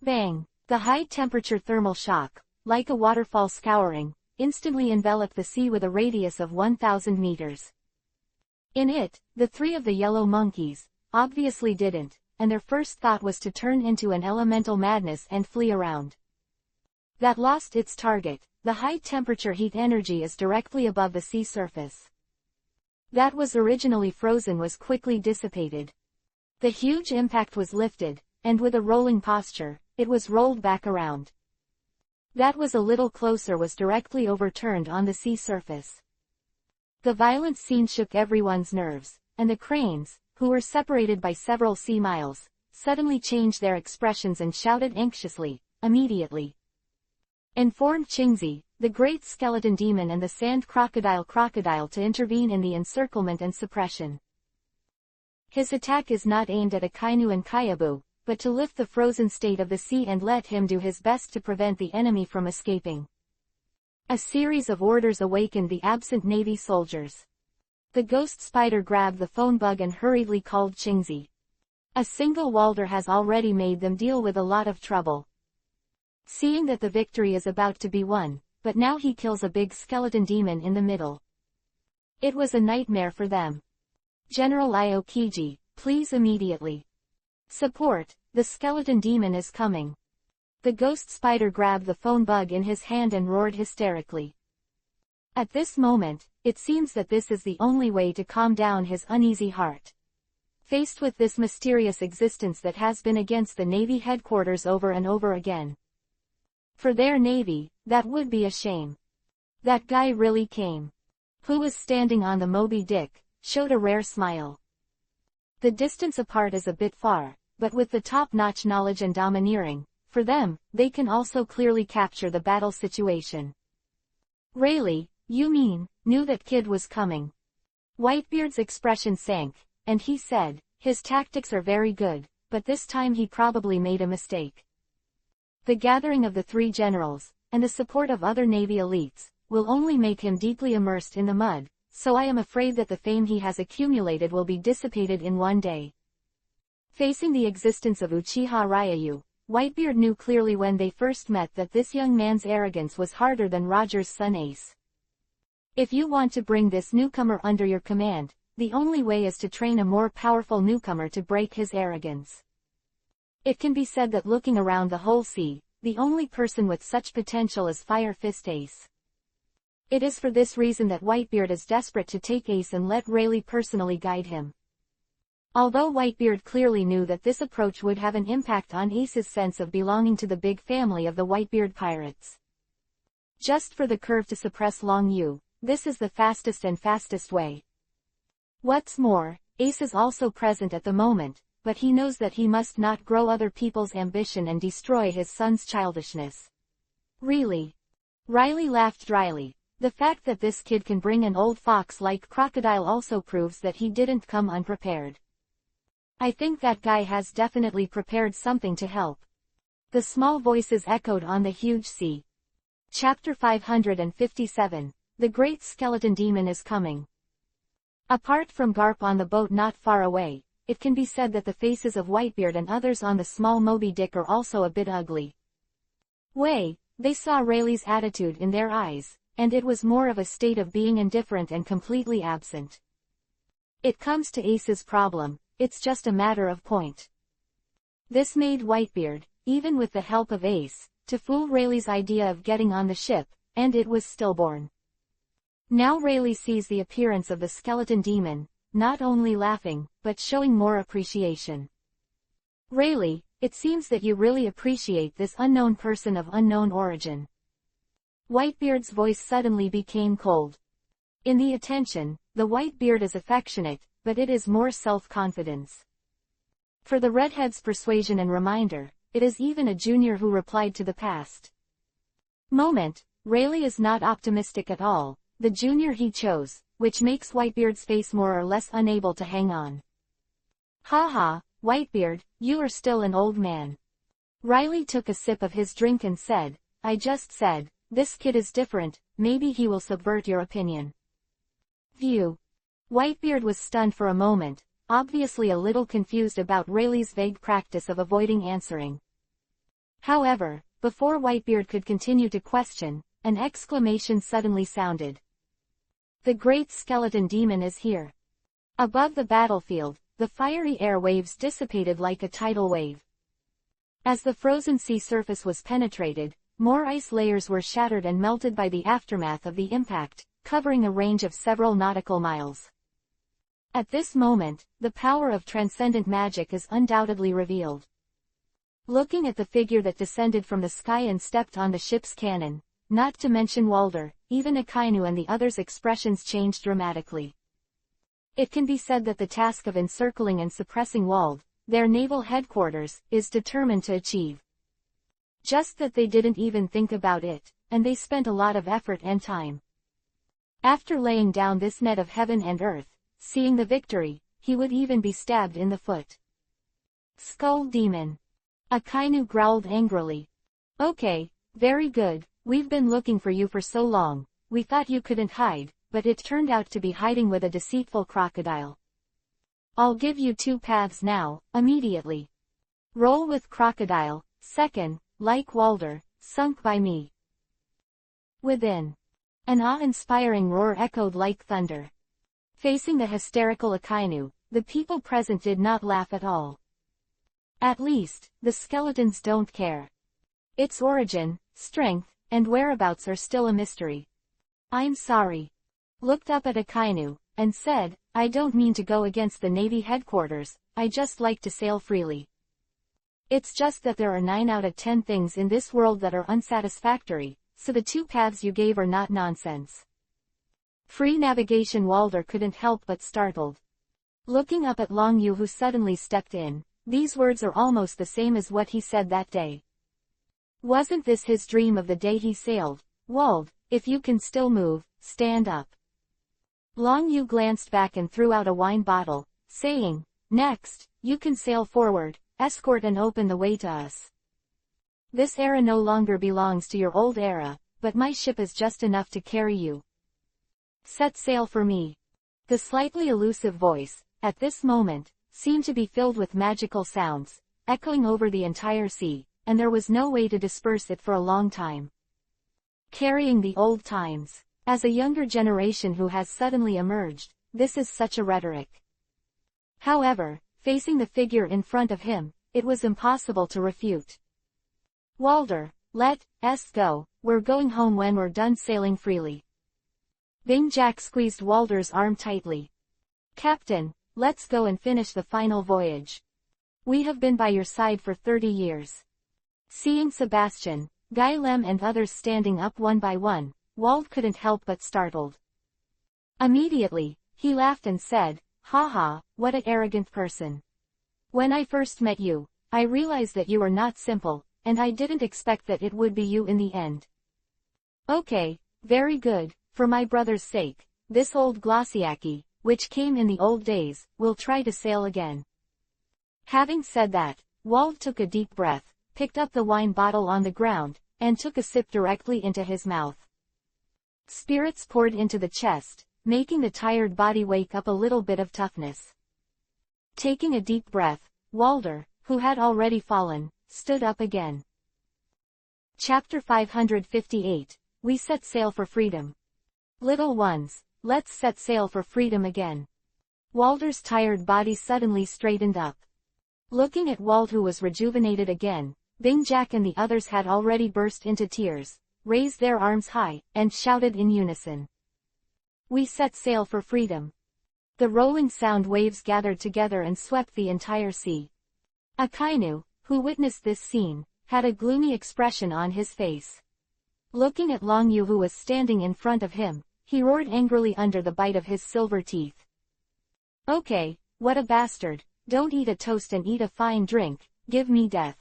Bang! The high-temperature thermal shock, like a waterfall scouring, instantly enveloped the sea with a radius of 1,000 meters. In it, the 3 of the yellow monkeys, obviously didn't, and their first thought was to turn into an elemental madness and flee around. That lost its target. The high-temperature heat energy is directly above the sea surface. That was originally frozen was quickly dissipated. The huge impact was lifted, and with a rolling posture, it was rolled back around. That was a little closer was directly overturned on the sea surface. The violent scene shook everyone's nerves, and the cranes, who were separated by several sea miles, suddenly changed their expressions and shouted anxiously, "Immediately!" Informed Qingzi, the great skeleton demon and the sand crocodile to intervene in the encirclement and suppression. His attack is not aimed at Akainu and Kyabu, but to lift the frozen state of the sea and let him do his best to prevent the enemy from escaping. A series of orders awakened the absent Navy soldiers. The ghost spider grabbed the phone bug and hurriedly called Qingzi. A single Walder has already made them deal with a lot of trouble. Seeing that the victory is about to be won, but now he kills a big skeleton demon in the middle. It was a nightmare for them. General Aokiji, please immediately. Support, the skeleton demon is coming. The ghost spider grabbed the phone bug in his hand and roared hysterically. At this moment, it seems that this is the only way to calm down his uneasy heart. Faced with this mysterious existence that has been against the Navy headquarters over and over again. For their Navy, that would be a shame. That guy really came. Who was standing on the Moby Dick, showed a rare smile. The distance apart is a bit far, but with the top-notch knowledge and domineering, for them, they can also clearly capture the battle situation. Really, you mean, knew that kid was coming? Whitebeard's expression sank, and he said, his tactics are very good, but this time he probably made a mistake. The gathering of the 3 generals, and the support of other Navy elites, will only make him deeply immersed in the mud, so I am afraid that the fame he has accumulated will be dissipated in one day. Facing the existence of Uchiha Ryu, Whitebeard knew clearly when they first met that this young man's arrogance was harder than Roger's son Ace. If you want to bring this newcomer under your command, the only way is to train a more powerful newcomer to break his arrogance. It can be said that looking around the whole sea, the only person with such potential is Fire Fist Ace. It is for this reason that Whitebeard is desperate to take Ace and let Rayleigh personally guide him. Although Whitebeard clearly knew that this approach would have an impact on Ace's sense of belonging to the big family of the Whitebeard pirates. Just for the curve to suppress Long Yu, this is the fastest way. What's more, Ace is also present at the moment, but he knows that he must not grow other people's ambition and destroy his son's childishness. Really? Riley laughed dryly. The fact that this kid can bring an old fox like Crocodile also proves that he didn't come unprepared. I think that guy has definitely prepared something to help. The small voices echoed on the huge sea. Chapter 557. The Great Skeleton Demon is Coming. Apart from Garp on the boat not far away, it can be said that the faces of Whitebeard and others on the small Moby Dick are also a bit ugly. They saw Rayleigh's attitude in their eyes, and it was more of a state of being indifferent and completely absent. It comes to Ace's problem, it's just a matter of point. This made Whitebeard, even with the help of Ace, to fool Rayleigh's idea of getting on the ship, and it was stillborn. Now Rayleigh sees the appearance of the skeleton demon, not only laughing, but showing more appreciation. Rayleigh, it seems that you really appreciate this unknown person of unknown origin. Whitebeard's voice suddenly became cold. In the attention, the Whitebeard is affectionate, but it is more self-confidence. For the redhead's persuasion and reminder, it is even a junior who replied to the past moment. Rayleigh is not optimistic at all, the junior he chose, which makes Whitebeard's face more or less unable to hang on. Haha, Whitebeard, you are still an old man. Riley took a sip of his drink and said, I just said, this kid is different, maybe he will subvert your opinion. View. Whitebeard was stunned for a moment, obviously a little confused about Rayleigh's vague practice of avoiding answering. However, before Whitebeard could continue to question, an exclamation suddenly sounded. The Great Skeleton Demon is here. Above the battlefield, the fiery air waves dissipated like a tidal wave. As the frozen sea surface was penetrated, more ice layers were shattered and melted by the aftermath of the impact, covering a range of several nautical miles. At this moment, the power of transcendent magic is undoubtedly revealed. Looking at the figure that descended from the sky and stepped on the ship's cannon, not to mention Walder, even Akainu and the others' expressions changed dramatically. It can be said that the task of encircling and suppressing Wald, their naval headquarters, is determined to achieve. Just that they didn't even think about it, and they spent a lot of effort and time. After laying down this net of heaven and earth, seeing the victory, he would even be stabbed in the foot. Skull Demon. Akainu growled angrily. Okay, very good, we've been looking for you for so long, we thought you couldn't hide, but it turned out to be hiding with a deceitful crocodile. I'll give you 2 paths now, immediately. Roll with crocodile, second, like Walder, sunk by me. Within. An awe-inspiring roar echoed like thunder. Facing the hysterical Akainu, the people present did not laugh at all. At least, the skeletons don't care. Its origin, strength, and whereabouts are still a mystery. I'm sorry. Looked up at Akainu, and said, I don't mean to go against the Navy headquarters, I just like to sail freely. It's just that there are 9 out of 10 things in this world that are unsatisfactory, so the 2 paths you gave are not nonsense. Free navigation. Walder couldn't help but startled. Looking up at Long Yu, who suddenly stepped in, these words are almost the same as what he said that day. Wasn't this his dream of the day he sailed? Wald, if you can still move, stand up. Long Yu glanced back and threw out a wine bottle, saying, next, you can sail forward, escort and open the way to us. This era no longer belongs to your old era, but my ship is just enough to carry you. Set sail for me. The slightly elusive voice, at this moment, seemed to be filled with magical sounds, echoing over the entire sea, and there was no way to disperse it for a long time. Carrying the old times. As a younger generation who has suddenly emerged, this is such a rhetoric. However, facing the figure in front of him, it was impossible to refute. Walder, let us go, we're going home when we're done sailing freely. Bing Jack squeezed Walder's arm tightly. Captain, let's go and finish the final voyage. We have been by your side for 30 years. Seeing Sebastian, Guy Lem and others standing up one by one, Wald couldn't help but startled. Immediately, he laughed and said, "Haha, what an arrogant person. When I first met you, I realized that you were not simple, and I didn't expect that it would be you in the end. Okay, very good, for my brother's sake, this old Glossiaki, which came in the old days, will try to sail again." Having said that, Wald took a deep breath, picked up the wine bottle on the ground, and took a sip directly into his mouth. Spirits poured into the chest, making the tired body wake up a little bit of toughness. Taking a deep breath, Walder, who had already fallen, stood up again. Chapter 558, We Set Sail for Freedom. Little ones, let's set sail for freedom again. Walder's tired body suddenly straightened up. Looking at Wald, who was rejuvenated again, Bing Jack and the others had already burst into tears, raised their arms high, and shouted in unison. We set sail for freedom. The rolling sound waves gathered together and swept the entire sea. Akainu, who witnessed this scene, had a gloomy expression on his face. Looking at Long Yu, who was standing in front of him, he roared angrily under the bite of his silver teeth. Okay, what a bastard, don't eat a toast and eat a fine drink, give me death.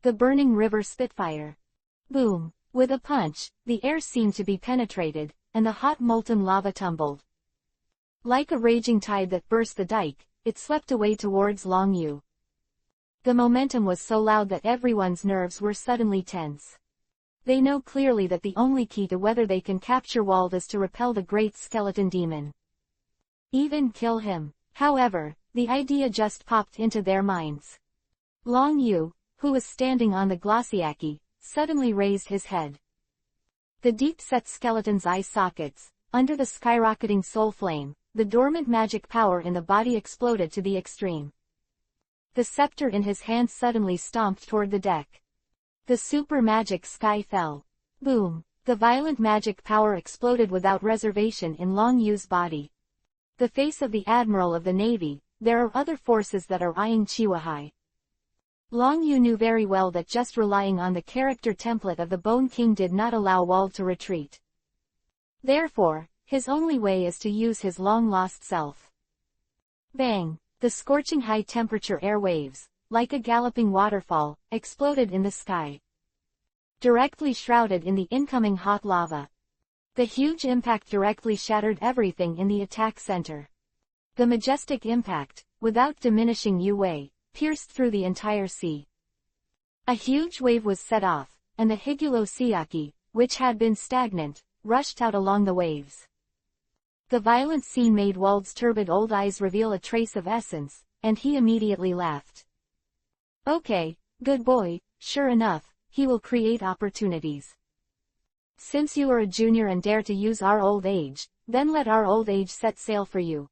The burning river Spitfire. Boom, with a punch, the air seemed to be penetrated, and the hot molten lava tumbled. Like a raging tide that burst the dike, it swept away towards Long Yu. The momentum was so loud that everyone's nerves were suddenly tense. They know clearly that the only key to whether they can capture Wald is to repel the great skeleton demon. Even kill him. However, the idea just popped into their minds. Long Yu, who was standing on the Glossiaki, suddenly raised his head. The deep-set skeleton's eye sockets, under the skyrocketing soul flame, the dormant magic power in the body exploded to the extreme. The scepter in his hand suddenly stomped toward the deck. The super magic sky fell. Boom! The violent magic power exploded without reservation in Long Yu's body. The face of the Admiral of the Navy, there are other forces that are eyeing Chihuahua. Long Yu knew very well that just relying on the character template of the Bone King did not allow Wald to retreat. Therefore, his only way is to use his long-lost self. Bang! The scorching high-temperature air waves, like a galloping waterfall, exploded in the sky. Directly shrouded in the incoming hot lava. The huge impact directly shattered everything in the attack center. The majestic impact, without diminishing Yue, pierced through the entire sea. A huge wave was set off, and the Higulo Siaki, which had been stagnant, rushed out along the waves. The violent scene made Wald's turbid old eyes reveal a trace of essence, and he immediately laughed. Okay, good boy, sure enough, he will create opportunities. Since you are a junior and dare to use our old age, then let our old age set sail for you.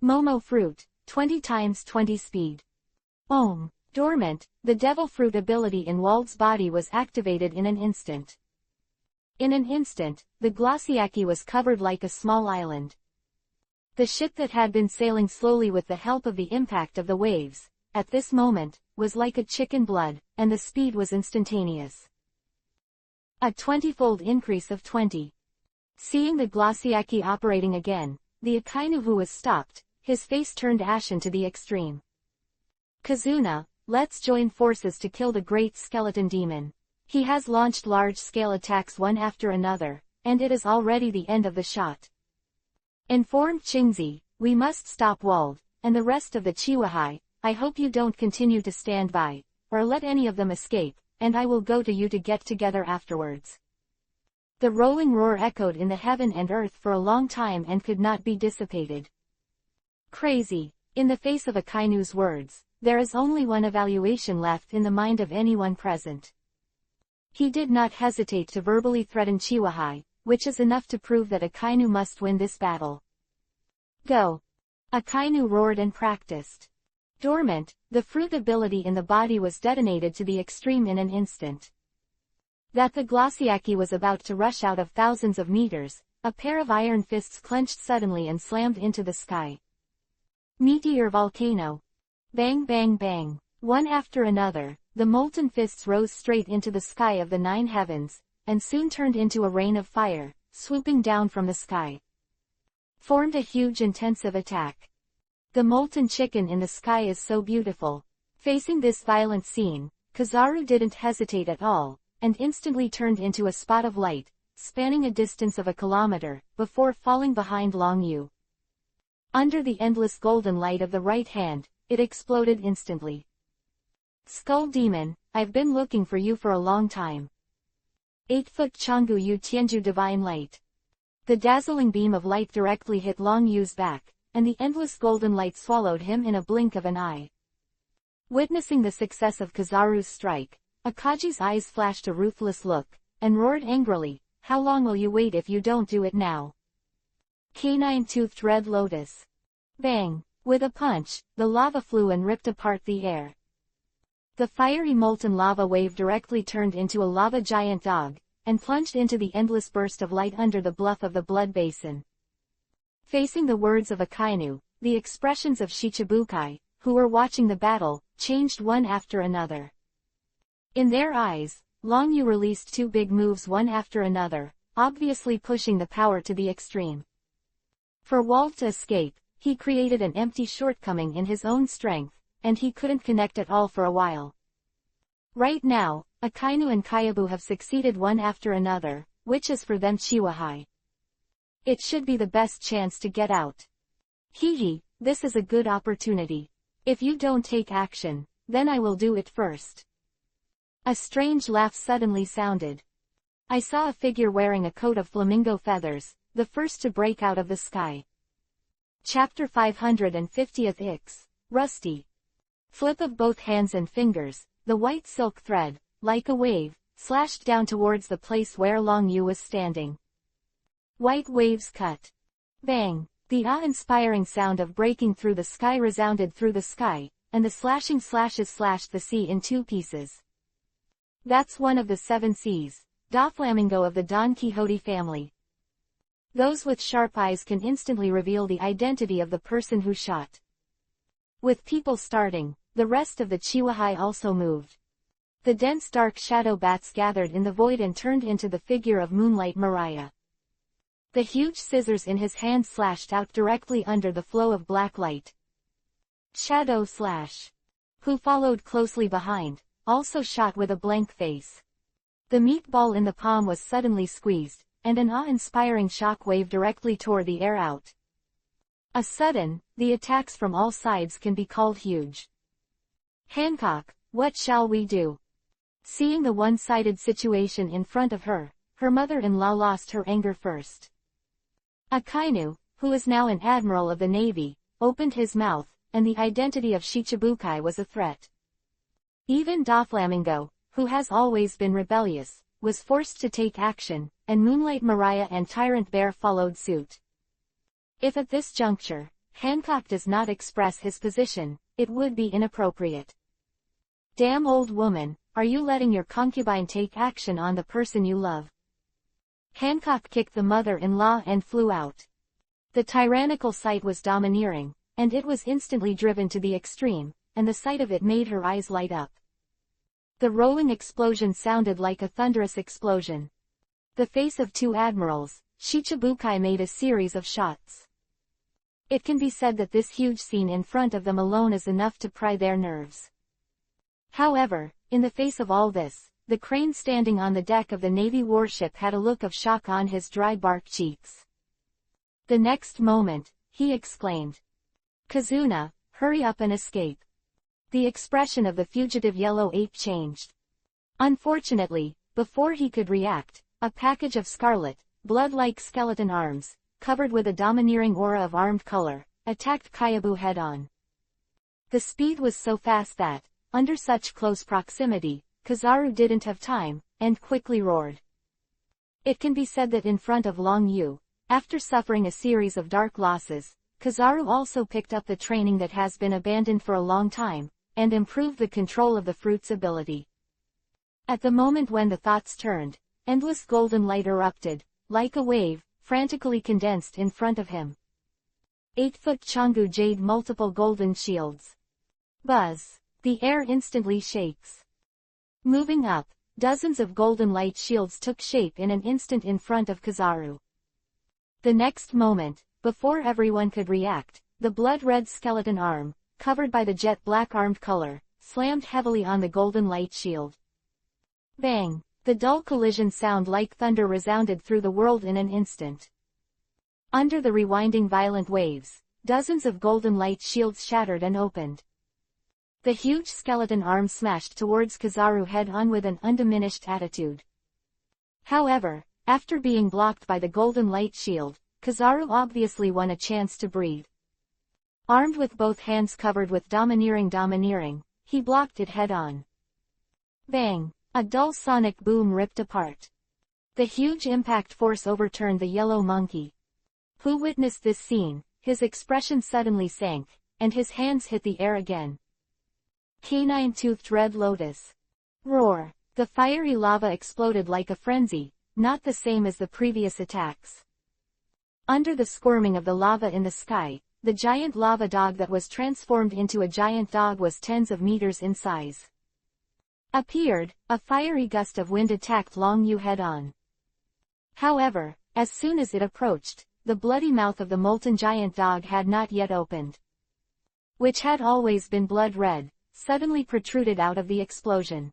Momo Fruit, 20 times 20 speed. Dormant, the Devil Fruit ability in Wald's body was activated in an instant. In an instant, the Glossiaki was covered like a small island. The ship that had been sailing slowly with the help of the impact of the waves, at this moment, was like a chicken blood, and the speed was instantaneous. A 20-fold increase of 20. Seeing the Glossiaki operating again, the Akainu, who was stopped, his face turned ashen to the extreme. Kazuna, let's join forces to kill the great skeleton demon. He has launched large-scale attacks one after another, and it is already the end of the shot. Informed Qingzi, we must stop Wald, and the rest of the Chihuahua. I hope you don't continue to stand by, or let any of them escape, and I will go to you to get together afterwards. The rolling roar echoed in the heaven and earth for a long time and could not be dissipated. Crazy. In the face of Akainu's words, there is only one evaluation left in the mind of anyone present. He did not hesitate to verbally threaten Chihuahua, which is enough to prove that Akainu must win this battle. Go! Akainu roared and practiced. Dormant, the fruit ability in the body was detonated to the extreme in an instant. That the Glossiaki was about to rush out of thousands of meters, a pair of iron fists clenched suddenly and slammed into the sky. Meteor volcano. Bang bang bang. One after another, the molten fists rose straight into the sky of the 9 heavens, and soon turned into a rain of fire, swooping down from the sky. Formed a huge intensive attack. The molten chicken in the sky is so beautiful. Facing this violent scene, Kizaru didn't hesitate at all, and instantly turned into a spot of light, spanning a distance of a kilometer, before falling behind Long Yu. Under the endless golden light of the right hand, it exploded instantly. Skull Demon, I've been looking for you for a long time. 8-foot Changgu Yu Tianju Divine Light. The dazzling beam of light directly hit Long Yu's back, and the endless golden light swallowed him in a blink of an eye. Witnessing the success of Kizaru's strike, Akaji's eyes flashed a ruthless look, and roared angrily, "How long will you wait if you don't do it now?" Canine-toothed Red Lotus. Bang! With a punch, the lava flew and ripped apart the air. The fiery molten lava wave directly turned into a lava giant dog, and plunged into the endless burst of light under the bluff of the blood basin. Facing the words of Akainu, the expressions of Shichibukai, who were watching the battle, changed one after another. In their eyes, Long Yu released 2 big moves one after another, obviously pushing the power to the extreme. For Wald to escape, he created an empty shortcoming in his own strength, and he couldn't connect at all for a while. Right now, Akainu and Kyabu have succeeded one after another, which is for them Chiwahai. It should be the best chance to get out. Hehe, this is a good opportunity. If you don't take action, then I will do it first. A strange laugh suddenly sounded. I saw a figure wearing a coat of flamingo feathers, the first to break out of the sky. Chapter 550th Ix. Rusty. Flip of both hands and fingers, the white silk thread, like a wave, slashed down towards the place where Long Yu was standing. White waves cut. Bang! The awe-inspiring sound of breaking through the sky resounded through the sky, and the slashing slashes slashed the sea in 2 pieces. That's one of the 7 seas, Doflamingo of the Don Quixote family. Those with sharp eyes can instantly reveal the identity of the person who shot. With people starting, the rest of the Chiwahai also moved. The dense dark shadow bats gathered in the void and turned into the figure of Moonlight Mariah. The huge scissors in his hand slashed out directly under the flow of black light. Shadow Slash, who followed closely behind, also shot with a blank face. The meatball in the palm was suddenly squeezed, and an awe-inspiring shock wave directly tore the air out. The attacks from all sides can be called huge. Hancock, what shall we do? Seeing the one-sided situation in front of her, her mother-in-law lost her anger first. Akainu, who is now an admiral of the Navy, opened his mouth, and the identity of Shichibukai was a threat. Even Doflamingo, who has always been rebellious, was forced to take action, and Moonlight Mariah and Tyrant Bear followed suit. If at this juncture, Hancock does not express his position, it would be inappropriate. Damn old woman, are you letting your concubine take action on the person you love? Hancock kicked the mother-in-law and flew out. The tyrannical sight was domineering, and it was instantly driven to the extreme, and the sight of it made her eyes light up. The rolling explosion sounded like a thunderous explosion. The face of 2 admirals, Shichibukai made a series of shots. It can be said that this huge scene in front of them alone is enough to pry their nerves. However, in the face of all this, the crane standing on the deck of the Navy warship had a look of shock on his dry bark cheeks. The next moment, he exclaimed, "Kazuna, hurry up and escape." The expression of the fugitive yellow ape changed. Unfortunately, before he could react, a package of scarlet, blood-like skeleton arms, covered with a domineering aura of armed color, attacked Kyabu head-on. The speed was so fast that, under such close proximity, Kizaru didn't have time, and quickly roared. It can be said that in front of Long Yu, after suffering a series of dark losses, Kizaru also picked up the training that has been abandoned for a long time, and improved the control of the fruit's ability. At the moment when the thoughts turned, endless golden light erupted, like a wave, frantically condensed in front of him. 8-foot Changu jade multiple golden shields. Buzz. The air instantly shakes. Moving up, dozens of golden light shields took shape in an instant in front of Kizaru. The next moment, before everyone could react, the blood-red skeleton arm, covered by the jet-black armed color, slammed heavily on the golden light shield. Bang! The dull collision sound like thunder resounded through the world in an instant. Under the rewinding violent waves, dozens of golden light shields shattered and opened. The huge skeleton arm smashed towards Kizaru head-on with an undiminished attitude. However, after being blocked by the golden light shield, Kizaru obviously won a chance to breathe. Armed with both hands covered with domineering, he blocked it head-on. Bang! A dull sonic boom ripped apart. The huge impact force overturned the yellow monkey. Who witnessed this scene, his expression suddenly sank, and his hands hit the air again. Canine-toothed red lotus. Roar! The fiery lava exploded like a frenzy, not the same as the previous attacks. Under the squirming of the lava in the sky, the giant lava dog that was transformed into a giant dog was tens of meters in size. Appeared, a fiery gust of wind attacked Long Yu head-on. However, as soon as it approached, the bloody mouth of the molten giant dog had not yet opened. Which had always been blood-red, suddenly protruded out of the explosion.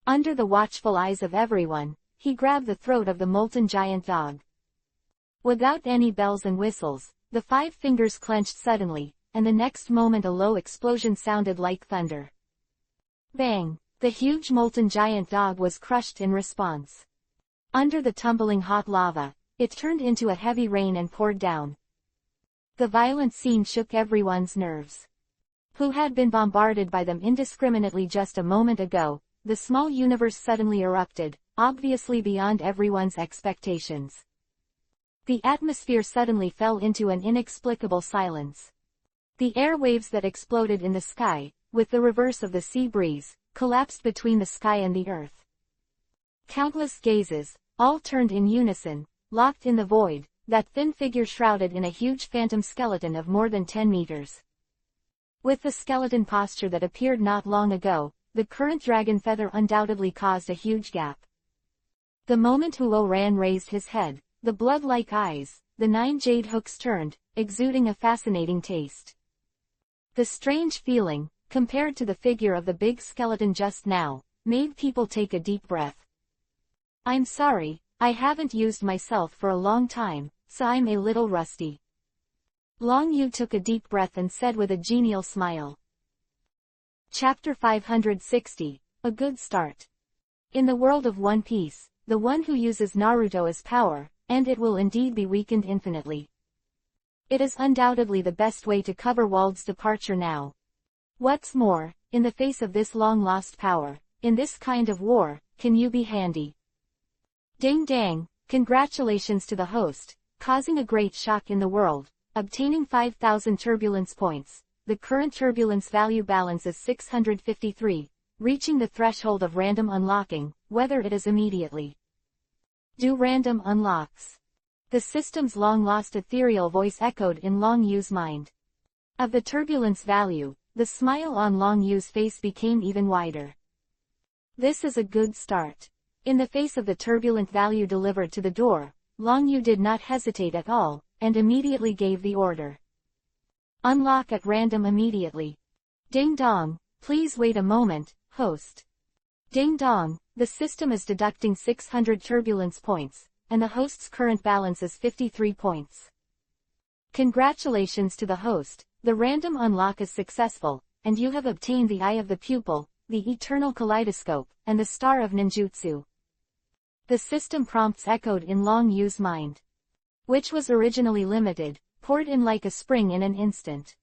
Under the watchful eyes of everyone, he grabbed the throat of the molten giant dog. Without any bells and whistles, the 5 fingers clenched suddenly, and the next moment a low explosion sounded like thunder. Bang! The huge molten giant dog was crushed in response. Under the tumbling hot lava, it turned into a heavy rain and poured down. The violent scene shook everyone's nerves. Who had been bombarded by them indiscriminately just a moment ago, the small universe suddenly erupted, obviously beyond everyone's expectations. The atmosphere suddenly fell into an inexplicable silence. The airwaves that exploded in the sky, with the reverse of the sea breeze, collapsed between the sky and the earth. Countless gazes, all turned in unison, locked in the void, that thin figure shrouded in a huge phantom skeleton of more than 10 meters. With the skeleton posture that appeared not long ago, the current dragon feather undoubtedly caused a huge gap. The moment Huo Ran raised his head, the blood-like eyes, the 9 jade hooks turned, exuding a fascinating taste. The strange feeling, compared to the figure of the big skeleton just now, made people take a deep breath. I'm sorry, I haven't used myself for a long time, so I'm a little rusty. Long Yu took a deep breath and said with a genial smile. Chapter 560, A Good Start. In the world of One Piece, the one who uses Naruto as power, and it will indeed be weakened infinitely. It is undoubtedly the best way to cover Wald's departure now. What's more, in the face of this long-lost power, in this kind of war, can you be handy? Ding dang, congratulations to the host, causing a great shock in the world, obtaining 5,000 turbulence points. The current turbulence value balance is 653, reaching the threshold of random unlocking, whether it is immediately. Do random unlocks. The system's long-lost ethereal voice echoed in Long Yu's mind. Of the turbulence value, the smile on Long Yu's face became even wider. This is a good start. In the face of the turbulent value delivered to the door, Long Yu did not hesitate at all, and immediately gave the order. Unlock at random immediately. Ding dong, please wait a moment, host. Ding dong, the system is deducting 600 turbulence points, and the host's current balance is 53 points. Congratulations to the host, the random unlock is successful, and you have obtained the Eye of the Pupil, the Eternal Kaleidoscope, and the Star of Ninjutsu. The system prompts echoed in Long Yu's mind. Which was originally limited, poured in like a spring in an instant.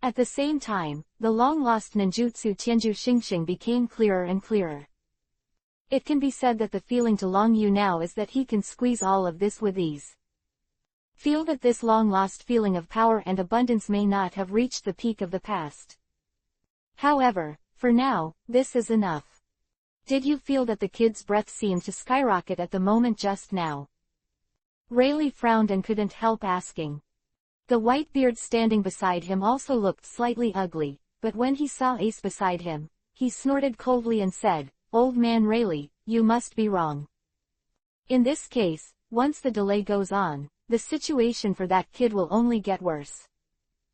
At the same time, the long-lost ninjutsu Tianju Xingxing became clearer and clearer. It can be said that the feeling to Long Yu now is that he can squeeze all of this with ease. Feel that this long-lost feeling of power and abundance may not have reached the peak of the past. However, for now, this is enough. Did you feel that the kid's breath seemed to skyrocket at the moment just now? Rayleigh frowned and couldn't help asking. The white beard standing beside him also looked slightly ugly, but when he saw Ace beside him, he snorted coldly and said, "Old man Rayleigh, you must be wrong. In this case, once the delay goes on, the situation for that kid will only get worse.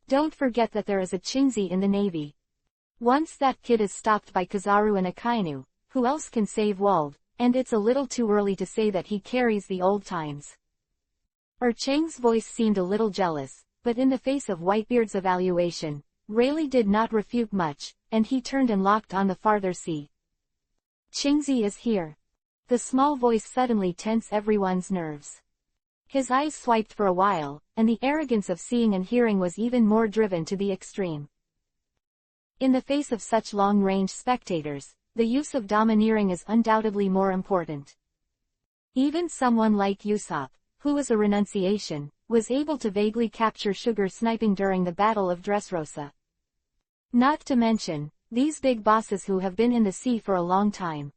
Don't forget that there is a Chingzi in the Navy. Once that kid is stopped by Kizaru and Akainu, who else can save Wald, and it's a little too early to say that he carries the old times." Chang's voice seemed a little jealous, but in the face of Whitebeard's evaluation, Rayleigh did not refute much, and he turned and locked on the farther sea. "Chingzi is here." The small voice suddenly tensed everyone's nerves. His eyes swiped for a while, and the arrogance of seeing and hearing was even more driven to the extreme. In the face of such long-range spectators, the use of domineering is undoubtedly more important. Even someone like Usopp, who was a renunciation, was able to vaguely capture Sugar sniping during the Battle of Dressrosa. Not to mention, these big bosses who have been in the sea for a long time.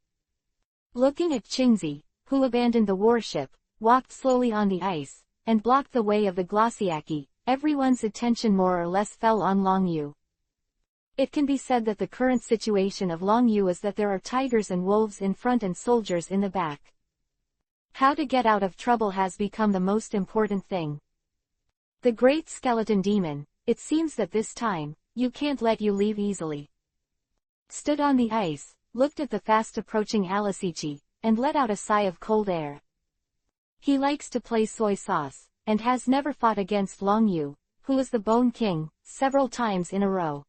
Looking at Chingzi, who abandoned the warship, walked slowly on the ice, and blocked the way of the Glossiaki, everyone's attention more or less fell on Long Yu. It can be said that the current situation of Long Yu is that there are tigers and wolves in front and soldiers in the back. How to get out of trouble has become the most important thing. The great skeleton demon, it seems that this time, you can't let you leave easily. Stood on the ice, looked at the fast-approaching Alisichi, and let out a sigh of cold air. He likes to play soy sauce, and has never fought against Long Yu, who is the Bone King, several times in a row.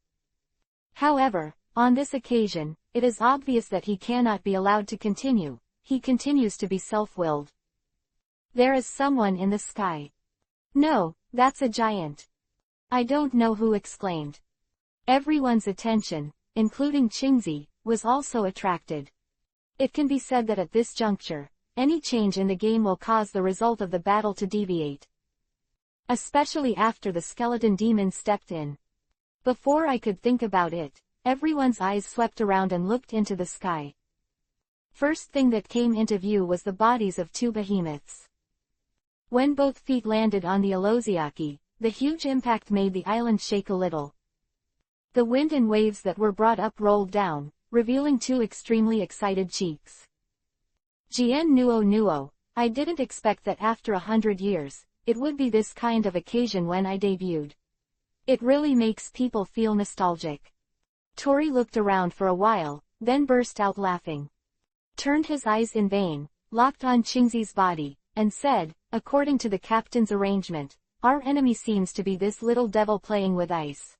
However, on this occasion, it is obvious that he cannot be allowed to continue. He continues to be self-willed. There is someone in the sky. No, that's a giant. I don't know who exclaimed. Everyone's attention, including Chingzi, was also attracted. It can be said that at this juncture, any change in the game will cause the result of the battle to deviate. Especially after the skeleton demon stepped in. Before I could think about it, everyone's eyes swept around and looked into the sky. First thing that came into view was the bodies of two behemoths. When both feet landed on the Aloziaki, the huge impact made the island shake a little. The wind and waves that were brought up rolled down, revealing two extremely excited cheeks. Jien Nuo, I didn't expect that after 100 years, it would be this kind of occasion when I debuted. It really makes people feel nostalgic. Tori looked around for a while, then burst out laughing. Turned his eyes in vain, locked on Chingzi's body, and said, "According to the captain's arrangement, our enemy seems to be this little devil playing with ice.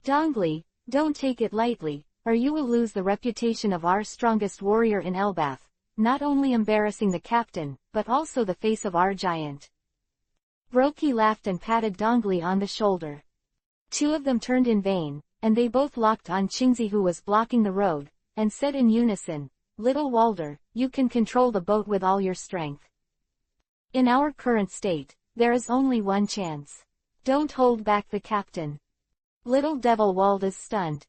Dongli, don't take it lightly, or you will lose the reputation of our strongest warrior in Elbath, not only embarrassing the captain, but also the face of our giant." Roki laughed and patted Dongli on the shoulder. Two of them turned in vain, and they both locked on Chingzi, who was blocking the road, and said in unison, "Little Walder, you can control the boat with all your strength. In our current state, there is only one chance. Don't hold back the captain." Little Devil Wald is stunned.